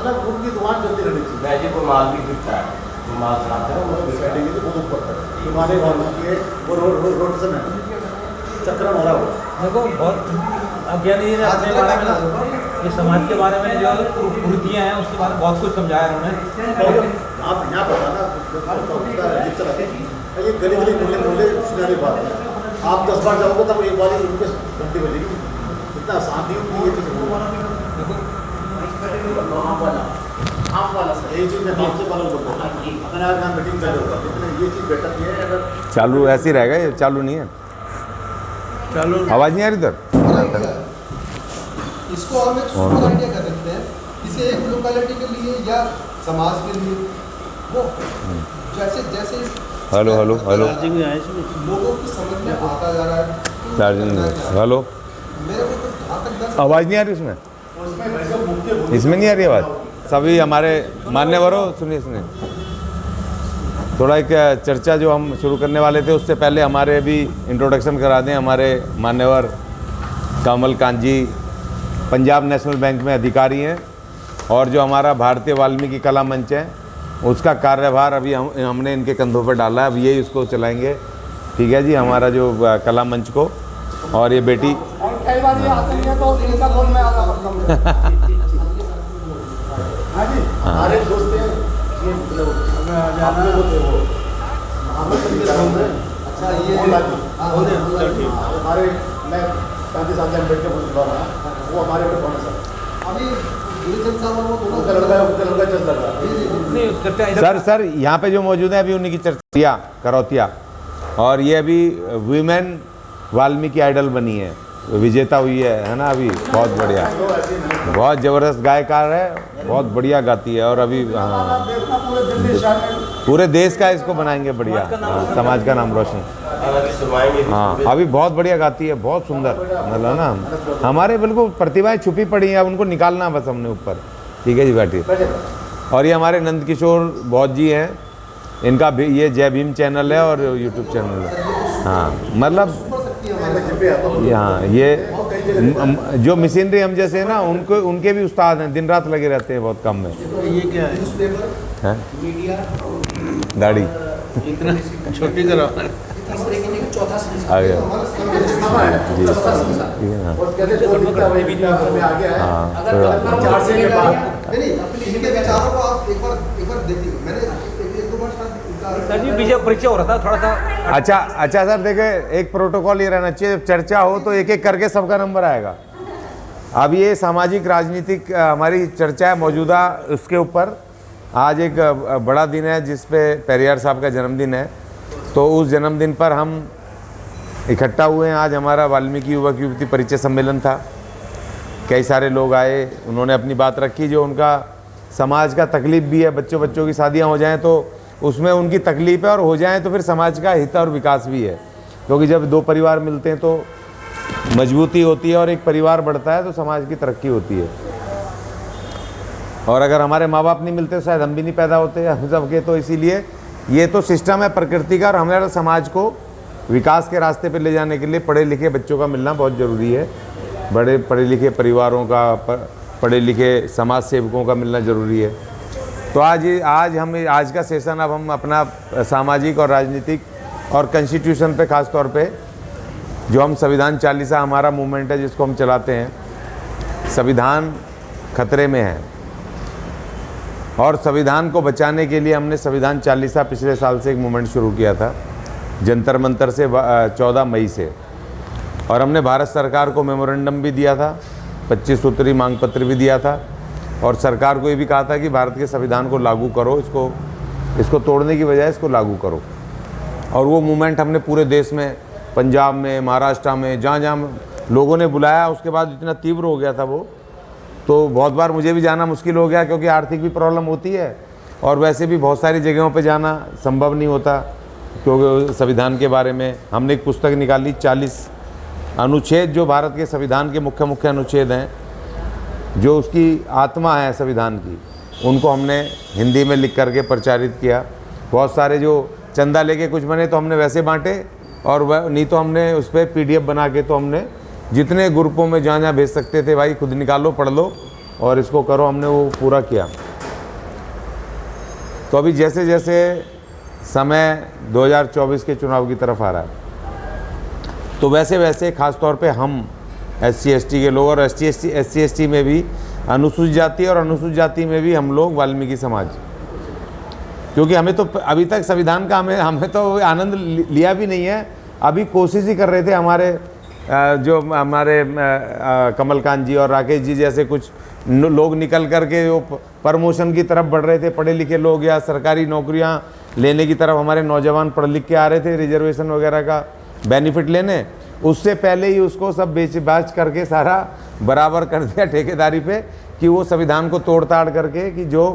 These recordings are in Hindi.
मतलब उनकी दुकान चलती रहनी चाहिए। मैं जी को माल भी गिरता है, तो माल चलाते हैं वो बैठेंगे तो बहुत ऊपर तक तुम्हारे घर की वो रोड से ना चक्कर मारा हुआ। देखो बहुत अज्ञानी ने अपने बारे में ना ये समाज के बारे में जो कुरीतियाँ हैं उसके बारे में बहुत कुछ समझाया उन्होंने। आप यहाँ पता ना ये गली गली मोहल्ले मोहल्ले सुनारी बात है। आप 10 बार जाओगे तब एक बार ही उनके घंटी बजेगी। इतना शांति होती है आप वाला सर यही चीज़ मैं आपसे फॉलो करता हूँ। अपने आप यहाँ मीटिंग कर रहे होगा ये चीज़ बेटर नहीं है। अगर चालू ऐसे ही रहेगा, ये चालू नहीं है, चालू आवाज़ नहीं आ रही इधर। इसको हम एक सुपर आइडिया कर सकते हैं किसी एक लोकेलिटी के लिए या समाज के लिए। वो जैसे जैसे हेलो हेलो हेलो लोगों की समझ में आता जा रहा है। चार्जिंग हेलो, मेरे को तो जहाँ तक 10 आवाज़ नहीं आ रही उसमें, इसमें नहीं आ रही आवाज़। सभी हमारे मान्यवरों सुनिए सुनिए, थोड़ा एक चर्चा जो हम शुरू करने वाले थे उससे पहले हमारे भी इंट्रोडक्शन करा दें। हमारे मान्यवर कमल कांत जी पंजाब नेशनल बैंक में अधिकारी हैं और जो हमारा भारतीय वाल्मीकि कला मंच है उसका कार्यभार अभी हमने इनके कंधों पर डाला है। अब यही उसको चलाएंगे, ठीक है जी, हमारा जो कला मंच को। और ये बेटी कई बार ये आते हैं तो इनका बोल में आगा हमारे दोस्त हैं ये आपने बोलते वो मोहम्मद अच्छा ये हमारे मैं 35 साल से बैठ के बोल रहा हूँ वो हमारे ऊपर कौन सर अभी सर यहाँ पे जो मौजूद है अभी उन्हीं की चर्चा करौतिया, और ये अभी वीमेन वाल्मीकि आइडल बनी है, विजेता हुई है ना अभी। बहुत बढ़िया, बहुत ज़बरदस्त गायकार है, बहुत बढ़िया गाती है। और अभी हाँ पूरे देश का इसको बनाएंगे बढ़िया, समाज का नाम रोशन। हाँ अभी बहुत बढ़िया गाती है, बहुत सुंदर, मतलब ना हमारे बिल्कुल प्रतिभाएं छुपी पड़ी हैं, अब उनको निकालना बस हमने ऊपर। ठीक है जी बैठिए। और ये हमारे नंद किशोर बौद्ध जी हैं, इनका भी ये जय भीम चैनल है और यूट्यूब चैनल है। हाँ मतलब हाँ ये जो मशीनरी हम जैसे ना उनको उनके भी उस्ताद हैं, दिन रात लगे रहते हैं बहुत काम में। ये क्या है दाढ़ी इतना छोटी करो आ गया जी, इनके विचारों को आप एक बार देखिए। मैंने एक दो बार सर जी विषय परिचय हो रहा था थोड़ा सा। अच्छा सर देखिए, एक प्रोटोकॉल ये रहना चाहिए, जब चर्चा हो तो एक एक करके सबका नंबर आएगा। अब ये सामाजिक राजनीतिक हमारी चर्चा है मौजूदा उसके ऊपर। आज एक बड़ा दिन है जिस पे पेरियार साहब का जन्मदिन है, तो उस जन्मदिन पर हम इकट्ठा हुए हैं। आज हमारा वाल्मीकि युवक युवती परिचय सम्मेलन था, कई सारे लोग आए, उन्होंने अपनी बात रखी जो उनका समाज का तकलीफ़ भी है। बच्चों की शादियां हो जाएं तो उसमें उनकी तकलीफ़ है, और हो जाएं तो फिर समाज का हित और विकास भी है, क्योंकि जब दो परिवार मिलते हैं तो मजबूती होती है और एक परिवार बढ़ता है तो समाज की तरक्की होती है। और अगर हमारे माँ बाप नहीं मिलते तो शायद हम भी नहीं पैदा होते हम सबके। तो इसीलिए ये तो सिस्टम है प्रकृति का, और हमारे समाज को विकास के रास्ते पर ले जाने के लिए पढ़े लिखे बच्चों का मिलना बहुत ज़रूरी है। बड़े पढ़े लिखे परिवारों का, पढ़े लिखे समाज सेवकों का मिलना ज़रूरी है। तो आज का सेशन अब हम अपना सामाजिक और राजनीतिक और कॉन्स्टिट्यूशन पे ख़ास तौर पे जो हम संविधान चालीसा हमारा मूवमेंट है जिसको हम चलाते हैं, संविधान खतरे में है और संविधान को बचाने के लिए हमने संविधान चालीसा पिछले साल से एक मूवमेंट शुरू किया था जंतर मंतर से 14 मई से। और हमने भारत सरकार को मेमोरेंडम भी दिया था, 25 सूत्री मांग पत्र भी दिया था, और सरकार को ये भी कहा था कि भारत के संविधान को लागू करो, इसको तोड़ने की बजाय इसको लागू करो। और वो मूवमेंट हमने पूरे देश में, पंजाब में, महाराष्ट्र में, जहाँ लोगों ने बुलाया, उसके बाद इतना तीव्र हो गया था वो, तो बहुत बार मुझे भी जाना मुश्किल हो गया, क्योंकि आर्थिक भी प्रॉब्लम होती है और वैसे भी बहुत सारी जगहों पे जाना संभव नहीं होता। क्योंकि संविधान के बारे में हमने एक पुस्तक निकाली, 40 अनुच्छेद जो भारत के संविधान के मुख्य मुख्य अनुच्छेद हैं, जो उसकी आत्मा है संविधान की, उनको हमने हिंदी में लिख करके प्रचारित किया। बहुत सारे जो चंदा लेके कुछ बने तो हमने वैसे बांटे, और वह नहीं तो हमने उस पर PDF बना के, तो हमने जितने ग्रुपों में जहाँ जहाँ भेज सकते थे, भाई खुद निकालो, पढ़ लो, और इसको करो, हमने वो पूरा किया। तो अभी जैसे जैसे समय 2024 के चुनाव की तरफ आ रहा है, तो वैसे वैसे ख़ास तौर पे हम SC ST के लोग, और SC ST में भी अनुसूचित जाति, और अनुसूचित जाति में भी हम लोग वाल्मीकि समाज, क्योंकि हमें तो अभी तक संविधान का हमें तो आनंद लिया भी नहीं है। अभी कोशिश ही कर रहे थे हमारे जो हमारे कमलकांत जी और राकेश जी जैसे कुछ लोग निकल कर के वो प्रमोशन की तरफ बढ़ रहे थे, पढ़े लिखे लोग, या सरकारी नौकरियां लेने की तरफ हमारे नौजवान पढ़ लिख के आ रहे थे रिजर्वेशन वगैरह का बेनिफिट लेने। उससे पहले ही उसको सब बेच करके सारा बराबर कर दिया ठेकेदारी पे, कि वो संविधान को तोड़ ताड़ करके कि जो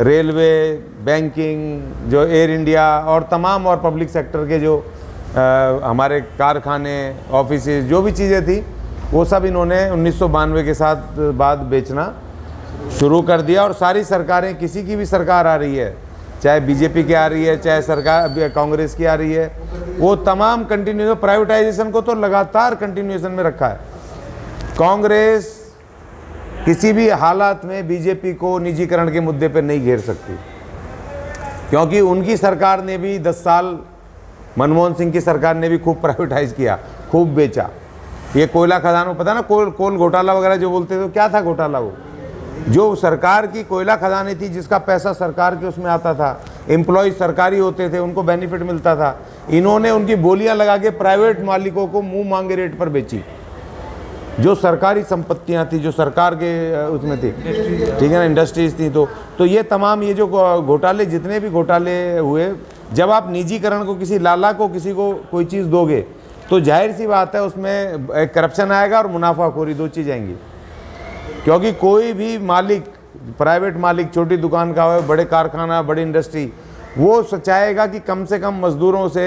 रेलवे, बैंकिंग, जो एयर इंडिया और तमाम और पब्लिक सेक्टर के जो हमारे कारखाने, ऑफिसेज, जो भी चीज़ें थी, वो सब इन्होंने 1992 के साथ बाद बेचना शुरू कर दिया। और सारी सरकारें, किसी की भी सरकार आ रही है, चाहे बीजेपी की आ रही है, चाहे सरकार कांग्रेस की आ रही है, वो तमाम कंटिन्यू प्राइवेटाइजेशन को तो लगातार कंटिन्यूएशन में रखा है। कांग्रेस किसी भी हालात में बीजेपी को निजीकरण के मुद्दे पर नहीं घेर सकती, क्योंकि उनकी सरकार ने भी 10 साल, मनमोहन सिंह की सरकार ने भी खूब प्राइवेटाइज किया, खूब बेचा। ये कोयला खदानों, पता ना कोल घोटाला वगैरह जो बोलते थे, तो क्या था घोटाला? वो जो सरकार की कोयला खदानें थी, जिसका पैसा सरकार के उसमें आता था, एम्प्लॉय सरकारी होते थे, उनको बेनिफिट मिलता था, इन्होंने उनकी बोलियां लगा के प्राइवेट मालिकों को मुंह मांगे रेट पर बेची। जो सरकारी संपत्तियां थी, जो सरकार के उसमें थी, ठीक है ना, इंडस्ट्रीज थी, तो ये तमाम ये जो घोटाले, जितने भी घोटाले हुए, जब आप निजीकरण को, किसी लाला को, किसी को कोई चीज़ दोगे, तो जाहिर सी बात है उसमें करप्शन आएगा और मुनाफाखोरी, दो चीज़ आएंगी। क्योंकि कोई भी मालिक, प्राइवेट मालिक, छोटी दुकान का हो, बड़े कारखाना, बड़ी इंडस्ट्री, वो चाहेगा कि कम से कम मजदूरों से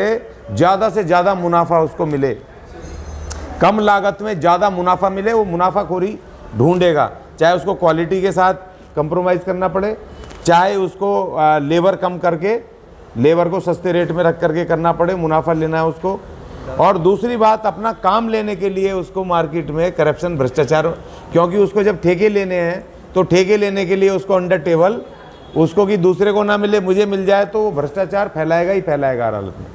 ज़्यादा मुनाफा उसको मिले, कम लागत में ज़्यादा मुनाफा मिले। वो मुनाफाखोरी ढूंढेगा, चाहे उसको क्वालिटी के साथ कंप्रोमाइज़ करना पड़े, चाहे उसको लेबर कम करके, लेबर को सस्ते रेट में रख करके करना पड़े, मुनाफा लेना है उसको। और दूसरी बात, अपना काम लेने के लिए उसको मार्केट में करप्शन, भ्रष्टाचार, क्योंकि उसको जब ठेके लेने हैं, तो ठेके लेने के लिए उसको अंडर टेबल, उसको कि दूसरे को ना मिले मुझे मिल जाए, तो वो भ्रष्टाचार फैलाएगा ही फैलाएगा हर हालत में।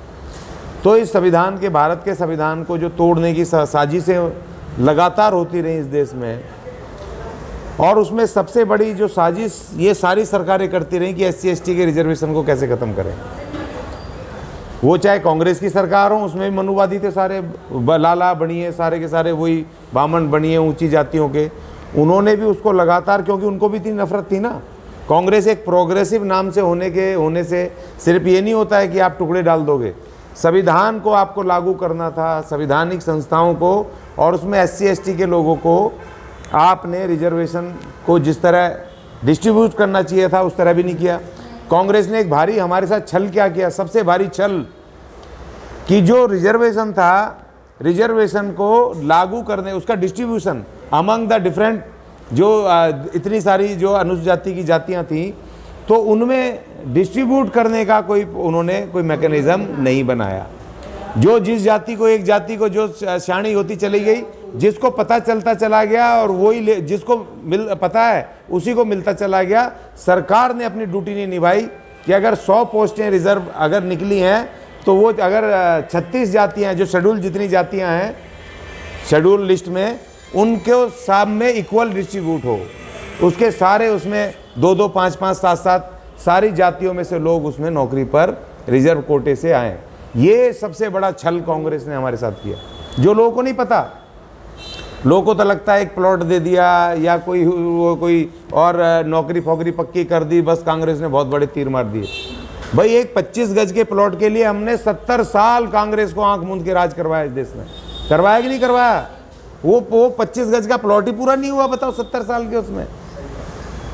तो इस संविधान के, भारत के संविधान को जो तोड़ने की साजिशें लगातार होती रही इस देश में, और उसमें सबसे बड़ी जो साजिश ये सारी सरकारें करती रही कि SC ST के रिजर्वेशन को कैसे ख़त्म करें। वो चाहे कांग्रेस की सरकार हो, उसमें भी मनुवादी थे सारे, लाला बनिए, सारे के सारे वही बामन बनिए, ऊंची जातियों के, उन्होंने भी उसको लगातार, क्योंकि उनको भी इतनी नफरत थी ना। कांग्रेस एक प्रोग्रेसिव नाम से होने से सिर्फ ये नहीं होता है कि आप टुकड़े डाल दोगे, संविधान को आपको लागू करना था, संवैधानिक संस्थाओं को, और उसमें SC ST के लोगों को आपने रिजर्वेशन को जिस तरह डिस्ट्रीब्यूट करना चाहिए था उस तरह भी नहीं किया। कांग्रेस ने एक भारी हमारे साथ छल क्या किया, सबसे भारी छल, कि जो रिजर्वेशन था, रिजर्वेशन को लागू करने, उसका डिस्ट्रीब्यूशन अमंग द डिफरेंट, जो इतनी सारी जो अनुसूचित जाति की जातियां थी, तो उनमें डिस्ट्रीब्यूट करने का उन्होंने कोई मैकेनिज्म नहीं बनाया। जो जिस जाति को, एक जाति को जो शाणी होती चली गई, जिसको पता चलता चला गया, और वही जिसको पता है उसी को मिलता चला गया। सरकार ने अपनी ड्यूटी नहीं निभाई कि अगर 100 पोस्टें रिजर्व अगर निकली हैं, तो वो अगर 36 जातियाँ, जो शेड्यूल जितनी जातियाँ हैं शेड्यूल लिस्ट में, उनके सामने इक्वल डिस्ट्रीब्यूट हो, उसके सारे उसमें 2-2, 5-5, 7-7 सारी जातियों में से लोग उसमें नौकरी पर रिजर्व कोटे से आए। ये सबसे बड़ा छल कांग्रेस ने हमारे साथ किया, जो लोगों को नहीं पता। लोगों को तो लगता है एक प्लॉट दे दिया या कोई और नौकरी फोकरी पक्की कर दी, बस कांग्रेस ने बहुत बड़े तीर मार दिए। भाई एक 25 गज के प्लॉट के लिए हमने 70 साल कांग्रेस को आंख मूंद के राज करवाया इस देश में। करवाया कि नहीं करवाया? वो 25 गज का प्लॉट ही पूरा नहीं हुआ, बताओ 70 साल के उसमें,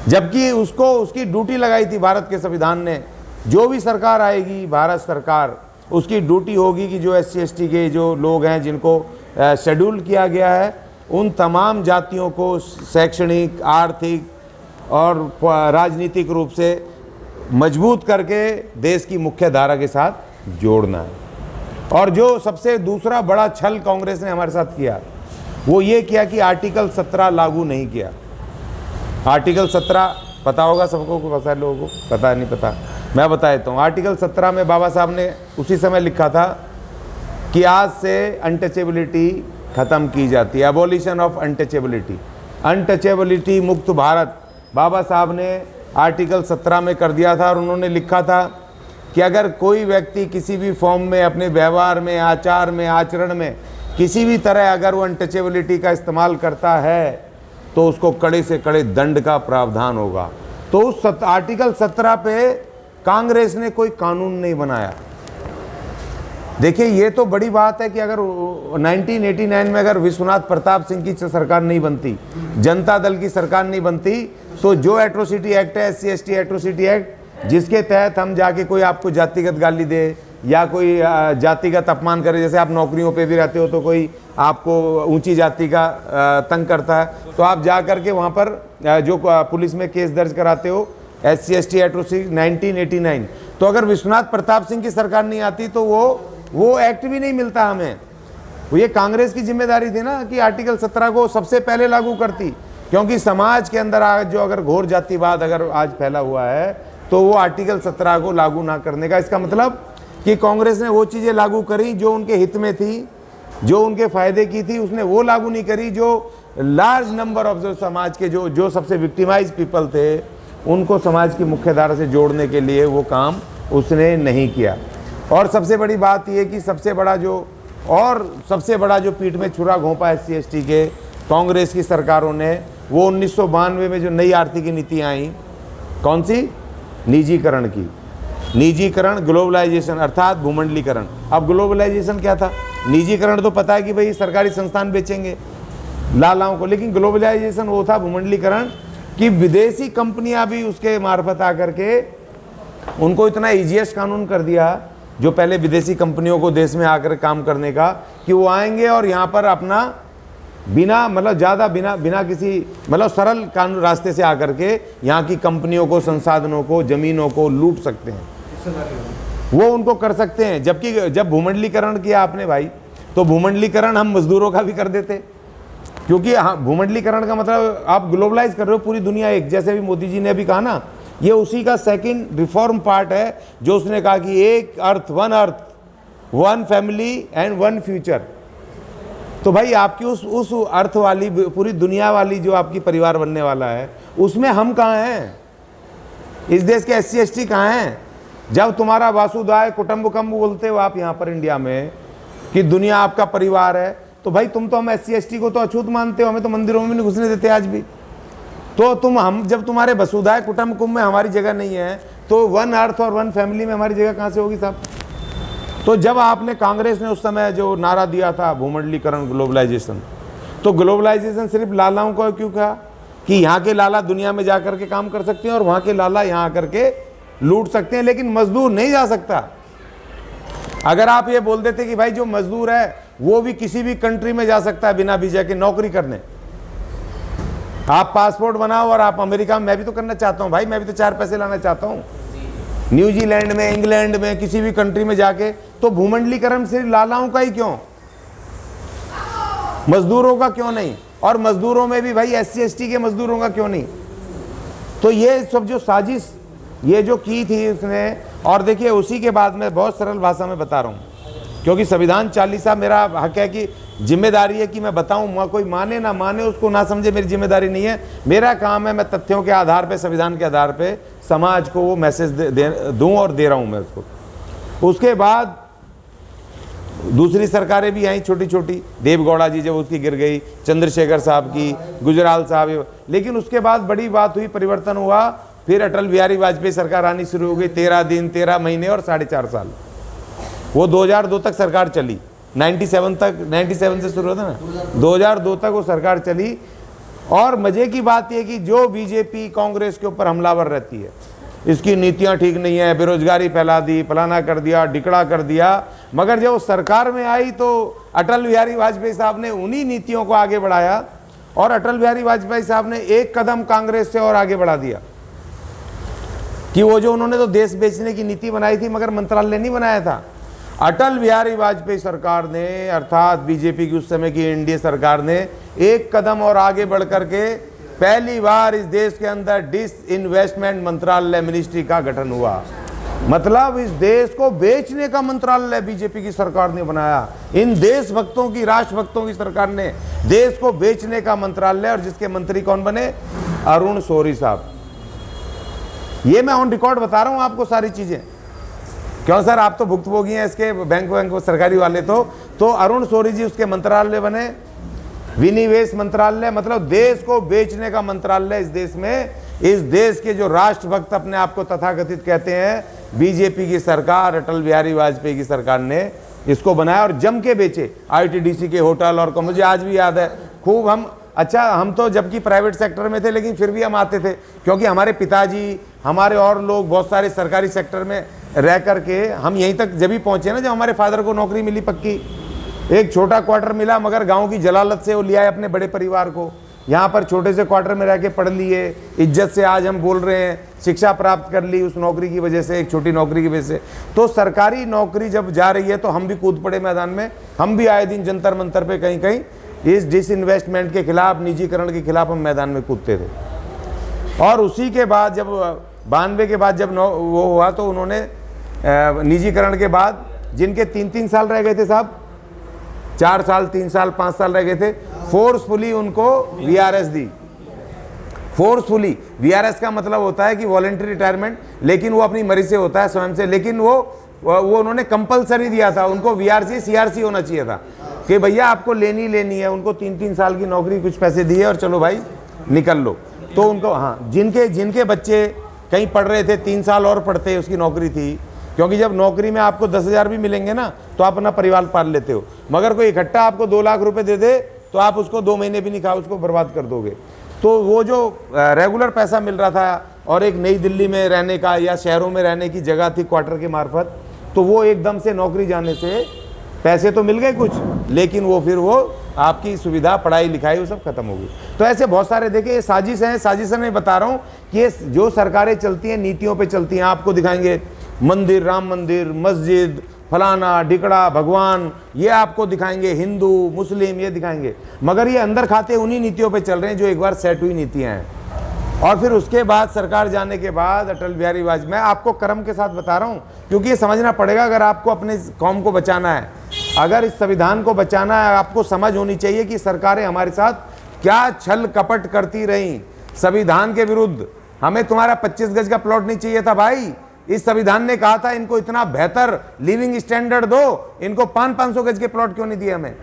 जबकि उसको उसकी ड्यूटी लगाई थी भारत के संविधान ने। जो भी सरकार आएगी, भारत सरकार, उसकी ड्यूटी होगी कि जो SC ST के जो लोग हैं, जिनको शेड्यूल किया गया है, उन तमाम जातियों को शैक्षणिक, आर्थिक और राजनीतिक रूप से मजबूत करके देश की मुख्य धारा के साथ जोड़ना है। और जो सबसे दूसरा बड़ा छल कांग्रेस ने हमारे साथ किया, वो ये किया कि आर्टिकल 17 लागू नहीं किया। आर्टिकल 17 पता होगा सबको, पता है लोगों को, पता नहीं पता, मैं बता देता हूँ। आर्टिकल 17 में बाबा साहब ने उसी समय लिखा था कि आज से अनटचेबिलिटी ख़त्म की जाती है, अबॉलिशन ऑफ अनटचेबिलिटी, अनटचेबिलिटी मुक्त भारत बाबा साहब ने आर्टिकल 17 में कर दिया था। और उन्होंने लिखा था कि अगर कोई व्यक्ति किसी भी फॉर्म में अपने व्यवहार में, आचार में, आचरण में किसी भी तरह अगर वो अनटचेबिलिटी का इस्तेमाल करता है तो उसको कड़े से कड़े दंड का प्रावधान होगा। तो उस आर्टिकल 17 पे कांग्रेस ने कोई कानून नहीं बनाया। देखिए ये तो बड़ी बात है कि अगर 1989 में अगर विश्वनाथ प्रताप सिंह की सरकार नहीं बनती, जनता दल की सरकार नहीं बनती, तो जो एट्रोसिटी एक्ट है, SC/ST एट्रोसिटी एक्ट, जिसके तहत हम जाके कोई आपको जातिगत गाली दे या कोई जातिगत अपमान करे, जैसे आप नौकरियों पे भी रहते हो तो कोई आपको ऊंची जाति का तंग करता है तो आप जा करके वहाँ पर जो पुलिस में केस दर्ज कराते हो, SC/ST एट्रोसिटी 1989। तो अगर विश्वनाथ प्रताप सिंह की सरकार नहीं आती तो वो एक्ट भी नहीं मिलता हमें। वो ये कांग्रेस की जिम्मेदारी थी ना कि आर्टिकल 17 को सबसे पहले लागू करती, क्योंकि समाज के अंदर आज जो अगर घोर जातिवाद अगर आज फैला हुआ है तो वो आर्टिकल 17 को लागू ना करने का इसका मतलब कि कांग्रेस ने वो चीज़ें लागू करी जो उनके हित में थी, जो उनके फायदे की थी, उसने वो लागू नहीं करी जो लार्ज नंबर ऑफ जो समाज के जो सबसे विक्टिमाइज पीपल थे उनको समाज की मुख्य धारा से जोड़ने के लिए वो काम उसने नहीं किया। और सबसे बड़ी बात ये कि सबसे बड़ा जो पीठ में छुरा घोंपा SC/ST के कांग्रेस की सरकारों ने, वो 1992 में जो नई आर्थिक नीतियाँ आई, कौन सी? निजीकरण की, निजीकरण, ग्लोबलाइजेशन अर्थात भूमंडलीकरण। अब ग्लोबलाइजेशन क्या था? निजीकरण तो पता है कि भाई सरकारी संस्थान बेचेंगे लालाओं को, लेकिन ग्लोबलाइजेशन वो था भूमंडलीकरण कि विदेशी कंपनियां भी उसके मार्फत आकर के उनको इतना ईजीएस्ट कानून कर दिया जो पहले विदेशी कंपनियों को देश में आकर काम करने का, कि वो आएंगे और यहाँ पर अपना बिना मतलब ज़्यादा बिना किसी मतलब सरल कानून रास्ते से आकर के यहाँ की कंपनियों को, संसाधनों को, ज़मीनों को लूट सकते हैं, वो उनको कर सकते हैं। जबकि जब भूमंडलीकरण किया आपने भाई, तो भूमंडलीकरण हम मजदूरों का भी कर देते, क्योंकि हाँ भूमंडलीकरण का मतलब आप ग्लोबलाइज कर रहे हो पूरी दुनिया एक, जैसे भी मोदी जी ने अभी कहा ना, ये उसी का सेकंड रिफॉर्म पार्ट है जो उसने कहा कि एक earth, one family and one future. तो भाई आपकी उस अर्थ वाली पूरी दुनिया वाली जो आपकी परिवार बनने वाला है, उसमें हम कहाँ हैं? इस देश के SC/ST कहाँ हैं? जब तुम्हारा वासुदेव कुटुंबकम बोलते हो आप यहाँ पर इंडिया में कि दुनिया आपका परिवार है, तो भाई तुम तो हम SC/ST को तो अछूत मानते हो, हमें तो मंदिरों में नहीं घुसने देते आज भी। तो हम जब तुम्हारे वसुधैव कुटुंबकम में हमारी जगह नहीं है तो वन अर्थ और वन फैमिली में हमारी जगह कहाँ से होगी साहब? तो जब आपने कांग्रेस ने उस समय जो नारा दिया था भूमंडलीकरण, ग्लोबलाइजेशन, तो ग्लोबलाइजेशन सिर्फ लालाओं को क्यों कहा कि यहाँ के लाला दुनिया में जा करके काम कर सकते हैं और वहाँ के लाला यहाँ आकर के लूट सकते हैं, लेकिन मजदूर नहीं जा सकता। अगर आप ये बोल देते कि भाई जो मजदूर है वो भी किसी भी कंट्री में जा सकता है बिना वीजा के नौकरी करने, आप पासपोर्ट बनाओ और आप अमेरिका में, मैं भी तो करना चाहता हूँ भाई, मैं भी तो 4 पैसे लाना चाहता हूँ, न्यूजीलैंड में, इंग्लैंड में, किसी भी कंट्री में जाके, तो भूमंडलीकरण सिर्फ लालाओं का ही क्यों, मजदूरों का क्यों नहीं? और मजदूरों में भी भाई SC/ST के मजदूरों का क्यों नहीं? तो ये सब जो साजिश ये जो की थी उसने, और देखिए उसी के बाद में बहुत सरल भाषा में बता रहा हूँ, क्योंकि संविधान 40 मेरा हक है कि जिम्मेदारी है कि मैं बताऊं, कोई माने ना माने उसको ना समझे, मेरी जिम्मेदारी नहीं है। मेरा काम है मैं तथ्यों के आधार पे, संविधान के आधार पे समाज को वो मैसेज दूं और दे रहा हूं मैं उसको। उसके बाद दूसरी सरकारें भी आई छोटी छोटी, देवगौड़ा जी जब उसकी गिर गई, चंद्रशेखर साहब की, गुजराल साहब, लेकिन उसके बाद बड़ी बात हुई, परिवर्तन हुआ, फिर अटल बिहारी वाजपेयी सरकार आनी शुरू हो गई। 13 दिन, 13 महीने और 4.5 साल, वो 2002 तक सरकार चली। 97 से शुरू होता ना, 2002 तक वो सरकार चली। और मजे की बात यह कि जो बीजेपी कांग्रेस के ऊपर हमलावर रहती है, इसकी नीतियां ठीक नहीं है, बेरोजगारी फैला दी, फलाना कर दिया, ढिकड़ा कर दिया, मगर जब वो सरकार में आई तो अटल बिहारी वाजपेयी साहब ने उन्हीं नीतियों को आगे बढ़ाया, और अटल बिहारी वाजपेयी साहब ने एक कदम कांग्रेस से और आगे बढ़ा दिया कि वो जो उन्होंने तो देश बेचने की नीति बनाई थी, मगर मंत्रालय नहीं बनाया था। अटल बिहारी वाजपेयी सरकार ने, अर्थात बीजेपी की उस समय की एनडीए सरकार ने, एक कदम और आगे बढ़ करके पहली बार इस देश के अंदर डिसइन्वेस्टमेंट मंत्रालय मिनिस्ट्री का गठन हुआ। मतलब इस देश को बेचने का मंत्रालय बीजेपी की सरकार ने बनाया। इन देशभक्तों की, राष्ट्रभक्तों की सरकार ने देश को बेचने का मंत्रालय, और जिसके मंत्री कौन बने? अरुण शौरी साहब। ये मैं ऑन रिकॉर्ड बता रहा हूं आपको सारी चीजें। क्यों सर, आप तो भुक्तभोगी हैं इसके, बैंक सरकारी वाले। तो अरुण शौरी जी उसके मंत्रालय बने, विनिवेश मंत्रालय। मतलब देश को बेचने का मंत्रालय इस देश में। इस देश के जो राष्ट्रभक्त अपने आप को तथाकथित कहते हैं, बीजेपी की सरकार, अटल बिहारी वाजपेयी की सरकार ने इसको बनाया और जम के बेचे। आईटीडीसी के होटल और मुझे आज भी याद है खूब। हम तो जबकि प्राइवेट सेक्टर में थे, लेकिन फिर भी हम आते थे, क्योंकि हमारे पिताजी, हमारे और लोग बहुत सारे सरकारी सेक्टर में रह करके हम यहीं तक जब भी पहुंचे ना, जब हमारे फादर को नौकरी मिली पक्की। एक छोटा क्वार्टर मिला, मगर गांव की जलालत से वो लिया है अपने बड़े परिवार को। यहाँ पर छोटे से क्वार्टर में रह के पढ़ लिए, इज्जत से आज हम बोल रहे हैं, शिक्षा प्राप्त कर ली उस नौकरी की वजह से, एक छोटी नौकरी की वजह से। तो सरकारी नौकरी जब जा रही है तो हम भी कूद पड़े मैदान में। हम भी आए दिन जंतर मंतर पे कहीं कहीं इस डिसइन्वेस्टमेंट के खिलाफ, निजीकरण के खिलाफ हम मैदान में कूदते थे। और उसी के बाद जब 92 के बाद जब वो हुआ, तो उन्होंने निजीकरण के बाद जिनके 3-3 साल रह गए थे साहब, 4 साल, 3 साल, 5 साल रह गए थे, फोर्सफुली उनको वीआरएस दी। फोर्सफुली, वीआरएस का मतलब होता है कि वॉलंटरी रिटायरमेंट, लेकिन वो अपनी मर्जी से होता है, स्वयं से। लेकिन वो उन्होंने कंपलसरी दिया था, उनको वीआरसी सीआरसी होना चाहिए था कि भैया आपको लेनी है। उनको 3-3 साल की नौकरी, कुछ पैसे दिए और चलो भाई निकल लो। तो उनको, हाँ, जिनके बच्चे कहीं पढ़ रहे थे, 3 साल और पढ़ते, उसकी नौकरी थी। क्योंकि जब नौकरी में आपको 10,000 भी मिलेंगे ना, तो आप अपना परिवार पाल लेते हो। मगर कोई इकट्ठा आपको 2 लाख रुपए दे दे, तो आप उसको 2 महीने भी नहीं खा, उसको बर्बाद कर दोगे। तो वो जो रेगुलर पैसा मिल रहा था, और एक नई दिल्ली में रहने का या शहरों में रहने की जगह थी क्वार्टर के मार्फत, तो वो एकदम से नौकरी जाने से पैसे तो मिल गए कुछ, लेकिन वो फिर वो आपकी सुविधा, पढ़ाई लिखाई, वो सब खत्म हो गई। तो ऐसे बहुत सारे, देखिए ये साजिश है। साजिश में बता रहा हूँ कि ये जो सरकारें चलती हैं, नीतियों पे चलती हैं। आपको दिखाएंगे मंदिर, राम मंदिर, मस्जिद, फलाना ढिकड़ा, भगवान, ये आपको दिखाएंगे, हिंदू मुस्लिम, ये दिखाएंगे। मगर ये अंदर खाते उन्हीं नीतियों पे चल रहे हैं जो एक बार सेट हुई नीतियाँ हैं। और फिर उसके बाद सरकार जाने के बाद अटल बिहारी वाजपेयी, मैं आपको कर्म के साथ बता रहा हूँ, क्योंकि ये समझना पड़ेगा। अगर आपको अपने कौम को बचाना है, अगर इस संविधान को बचाना है, आपको समझ होनी चाहिए कि सरकारें हमारे साथ क्या छल कपट करती रहीं संविधान के विरुद्ध। हमें तुम्हारा 25 गज का प्लॉट नहीं चाहिए था भाई। इस संविधान ने कहा था इनको इतना बेहतर लिविंग स्टैंडर्ड दो, इनको 500-500 गज के प्लॉट क्यों नहीं दिए हमें?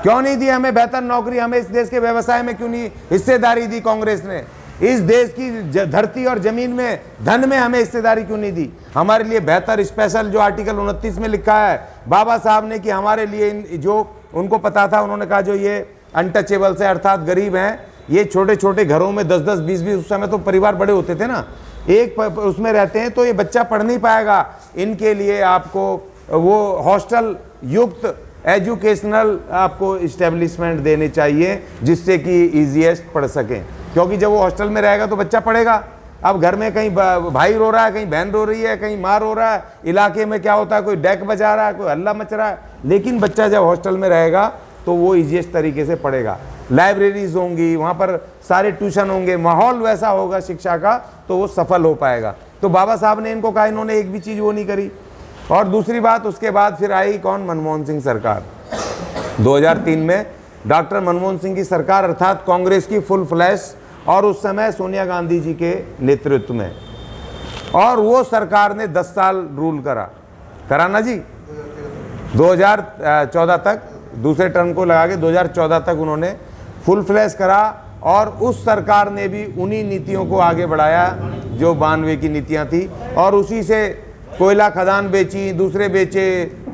क्यों नहीं दिया हमें बेहतर नौकरी? हमें इस देश के व्यवसाय में क्यों नहीं हिस्सेदारी दी कांग्रेस ने? इस देश की धरती और जमीन में, धन में हमें हिस्सेदारी क्यों नहीं दी? हमारे लिए बेहतर स्पेशल जो आर्टिकल 29 में लिखा है बाबा साहब ने कि हमारे लिए, जो उनको पता था, उन्होंने कहा जो ये अनटचेबल्स है, अर्थात गरीब हैं, ये छोटे छोटे घरों में 10-10, 20-20, उस समय तो परिवार बड़े होते थे ना, एक उसमें रहते हैं, तो ये बच्चा पढ़ नहीं पाएगा। इनके लिए आपको वो हॉस्टल युक्त एजुकेशनल आपको इस्टेब्लिशमेंट देने चाहिए, जिससे कि ईजीएस्ट पढ़ सकें। क्योंकि जब वो हॉस्टल में रहेगा तो बच्चा पढ़ेगा। अब घर में कहीं भाई रो रहा है, कहीं बहन रो रही है, कहीं माँ रो रहा है, इलाके में क्या होता है, कोई डेक बजा रहा है, कोई हल्ला मच रहा है, लेकिन बच्चा जब हॉस्टल में रहेगा तो वो ईजीएस्ट तरीके से पढ़ेगा। लाइब्रेरीज होंगी, वहाँ पर सारे ट्यूशन होंगे, माहौल वैसा होगा शिक्षा का, तो वो सफल हो पाएगा। तो बाबा साहब ने इनको कहा, इन्होंने एक भी चीज़ वो नहीं करी। और दूसरी बात, उसके बाद फिर आई कौन? मनमोहन सिंह सरकार। 2003 में डॉक्टर मनमोहन सिंह की सरकार, अर्थात कांग्रेस की फुल फ्लैश, और उस समय सोनिया गांधी जी के नेतृत्व में, और वो सरकार ने 10 साल रूल करा ना जी, 2014 तक, दूसरे टर्म को लगा के 2014 तक उन्होंने फुल फ्लैश करा। और उस सरकार ने भी उन्हीं नीतियों को आगे बढ़ाया जो 92 की नीतियां थी, और उसी से कोयला खदान बेची, दूसरे बेचे,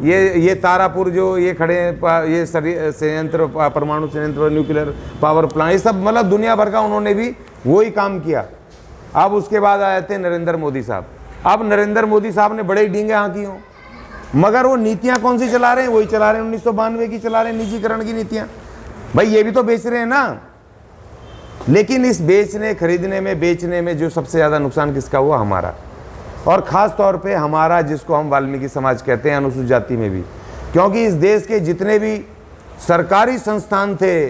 ये तारापुर जो ये खड़े हैं, ये संयंत्र, परमाणु संयंत्र, न्यूक्लियर पावर प्लांट, ये सब मतलब दुनिया भर का उन्होंने भी वही काम किया। अब उसके बाद आए थे नरेंद्र मोदी साहब। अब नरेंद्र मोदी साहब ने बड़े डींगे हाँकी हों, मगर वो नीतियां कौन सी चला रहे हैं? वही चला रहे हैं 1992 की चला रहे हैं, निजीकरण की नीतियां। भाई ये भी तो बेच रहे हैं ना। लेकिन इस खरीदने में, बेचने में जो सबसे ज़्यादा नुकसान किसका हुआ? हमारा, और ख़ास तौर पे हमारा, जिसको हम वाल्मीकि समाज कहते हैं, अनुसूचित जाति में भी। क्योंकि इस देश के जितने भी सरकारी संस्थान थे,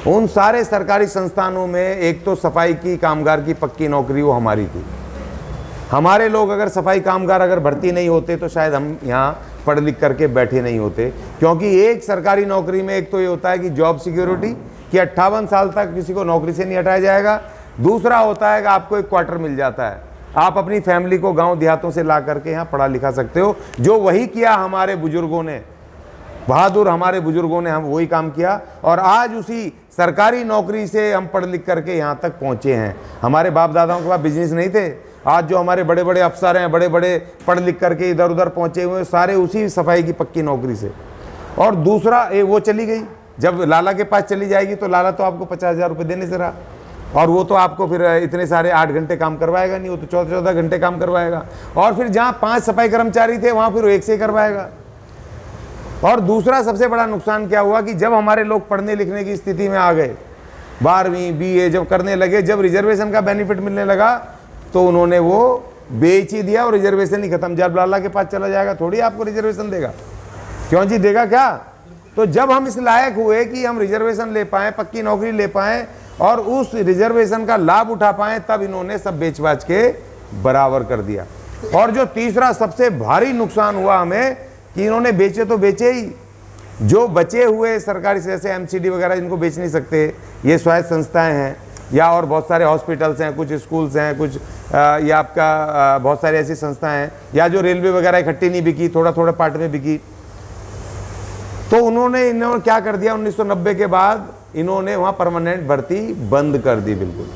उन सारे सरकारी संस्थानों में एक तो सफाई की कामगार की पक्की नौकरी वो हमारी थी। हमारे लोग अगर सफाई कामगार अगर भर्ती नहीं होते तो शायद हम यहाँ पढ़ लिख करके बैठे नहीं होते, क्योंकि एक सरकारी नौकरी में एक तो ये होता है कि जॉब सिक्योरिटी कि 58 साल तक किसी को नौकरी से नहीं हटाया जाएगा। दूसरा होता है कि आपको एक क्वार्टर मिल जाता है, आप अपनी फैमिली को गांव देहातों से ला करके यहाँ पढ़ा लिखा सकते हो, जो वही किया हमारे बुजुर्गों ने, बहादुर हमारे बुजुर्गों ने हम वही काम किया और आज उसी सरकारी नौकरी से हम पढ़ लिख करके यहाँ तक पहुँचे हैं। हमारे बाप दादाओं के पास बिजनेस नहीं थे, आज जो हमारे बड़े बड़े अफसर हैं, बड़े बड़े पढ़ लिख करके इधर उधर पहुँचे हुए सारे उसी सफाई की पक्की नौकरी से। और दूसरा वो चली गई, जब लाला के पास चली जाएगी तो लाला तो आपको 50,000 रुपये देने से रहा, और वो तो आपको फिर इतने सारे 8 घंटे काम करवाएगा नहीं, वो तो 14-14 घंटे काम करवाएगा। और फिर जहाँ 5 सफाई कर्मचारी थे वहाँ फिर वो 1 से करवाएगा। और दूसरा सबसे बड़ा नुकसान क्या हुआ कि जब हमारे लोग पढ़ने लिखने की स्थिति में आ गए, 12वीं BA जब करने लगे, जब रिजर्वेशन का बेनिफिट मिलने लगा तो उन्होंने वो बेच ही दिया और रिजर्वेशन ही खत्म। जब लाला के पास चला जाएगा थोड़ी आपको रिजर्वेशन देगा, क्यों जी देगा क्या? तो जब हम इस लायक हुए कि हम रिजर्वेशन ले पाएँ, पक्की नौकरी ले पाएँ और उस रिजर्वेशन का लाभ उठा पाएँ, तब इन्होंने सब बेच बाच के बराबर कर दिया। और जो तीसरा सबसे भारी नुकसान हुआ हमें कि इन्होंने बेचे तो बेचे ही, जो बचे हुए सरकारी जैसे MCD वगैरह जिनको बेच नहीं सकते, ये स्वायत्त संस्थाएं हैं या और बहुत सारे हॉस्पिटल्स हैं, कुछ स्कूल्स हैं, कुछ या आपका बहुत सारी ऐसी संस्थाएं हैं, या जो रेलवे वगैरह इकट्ठी नहीं बिकी, थोड़ा थोड़ा पार्ट में बिकी, तो इन्होंने क्या कर दिया 1990 के बाद इन्होंने वहाँ परमानेंट भर्ती बंद कर दी बिल्कुल।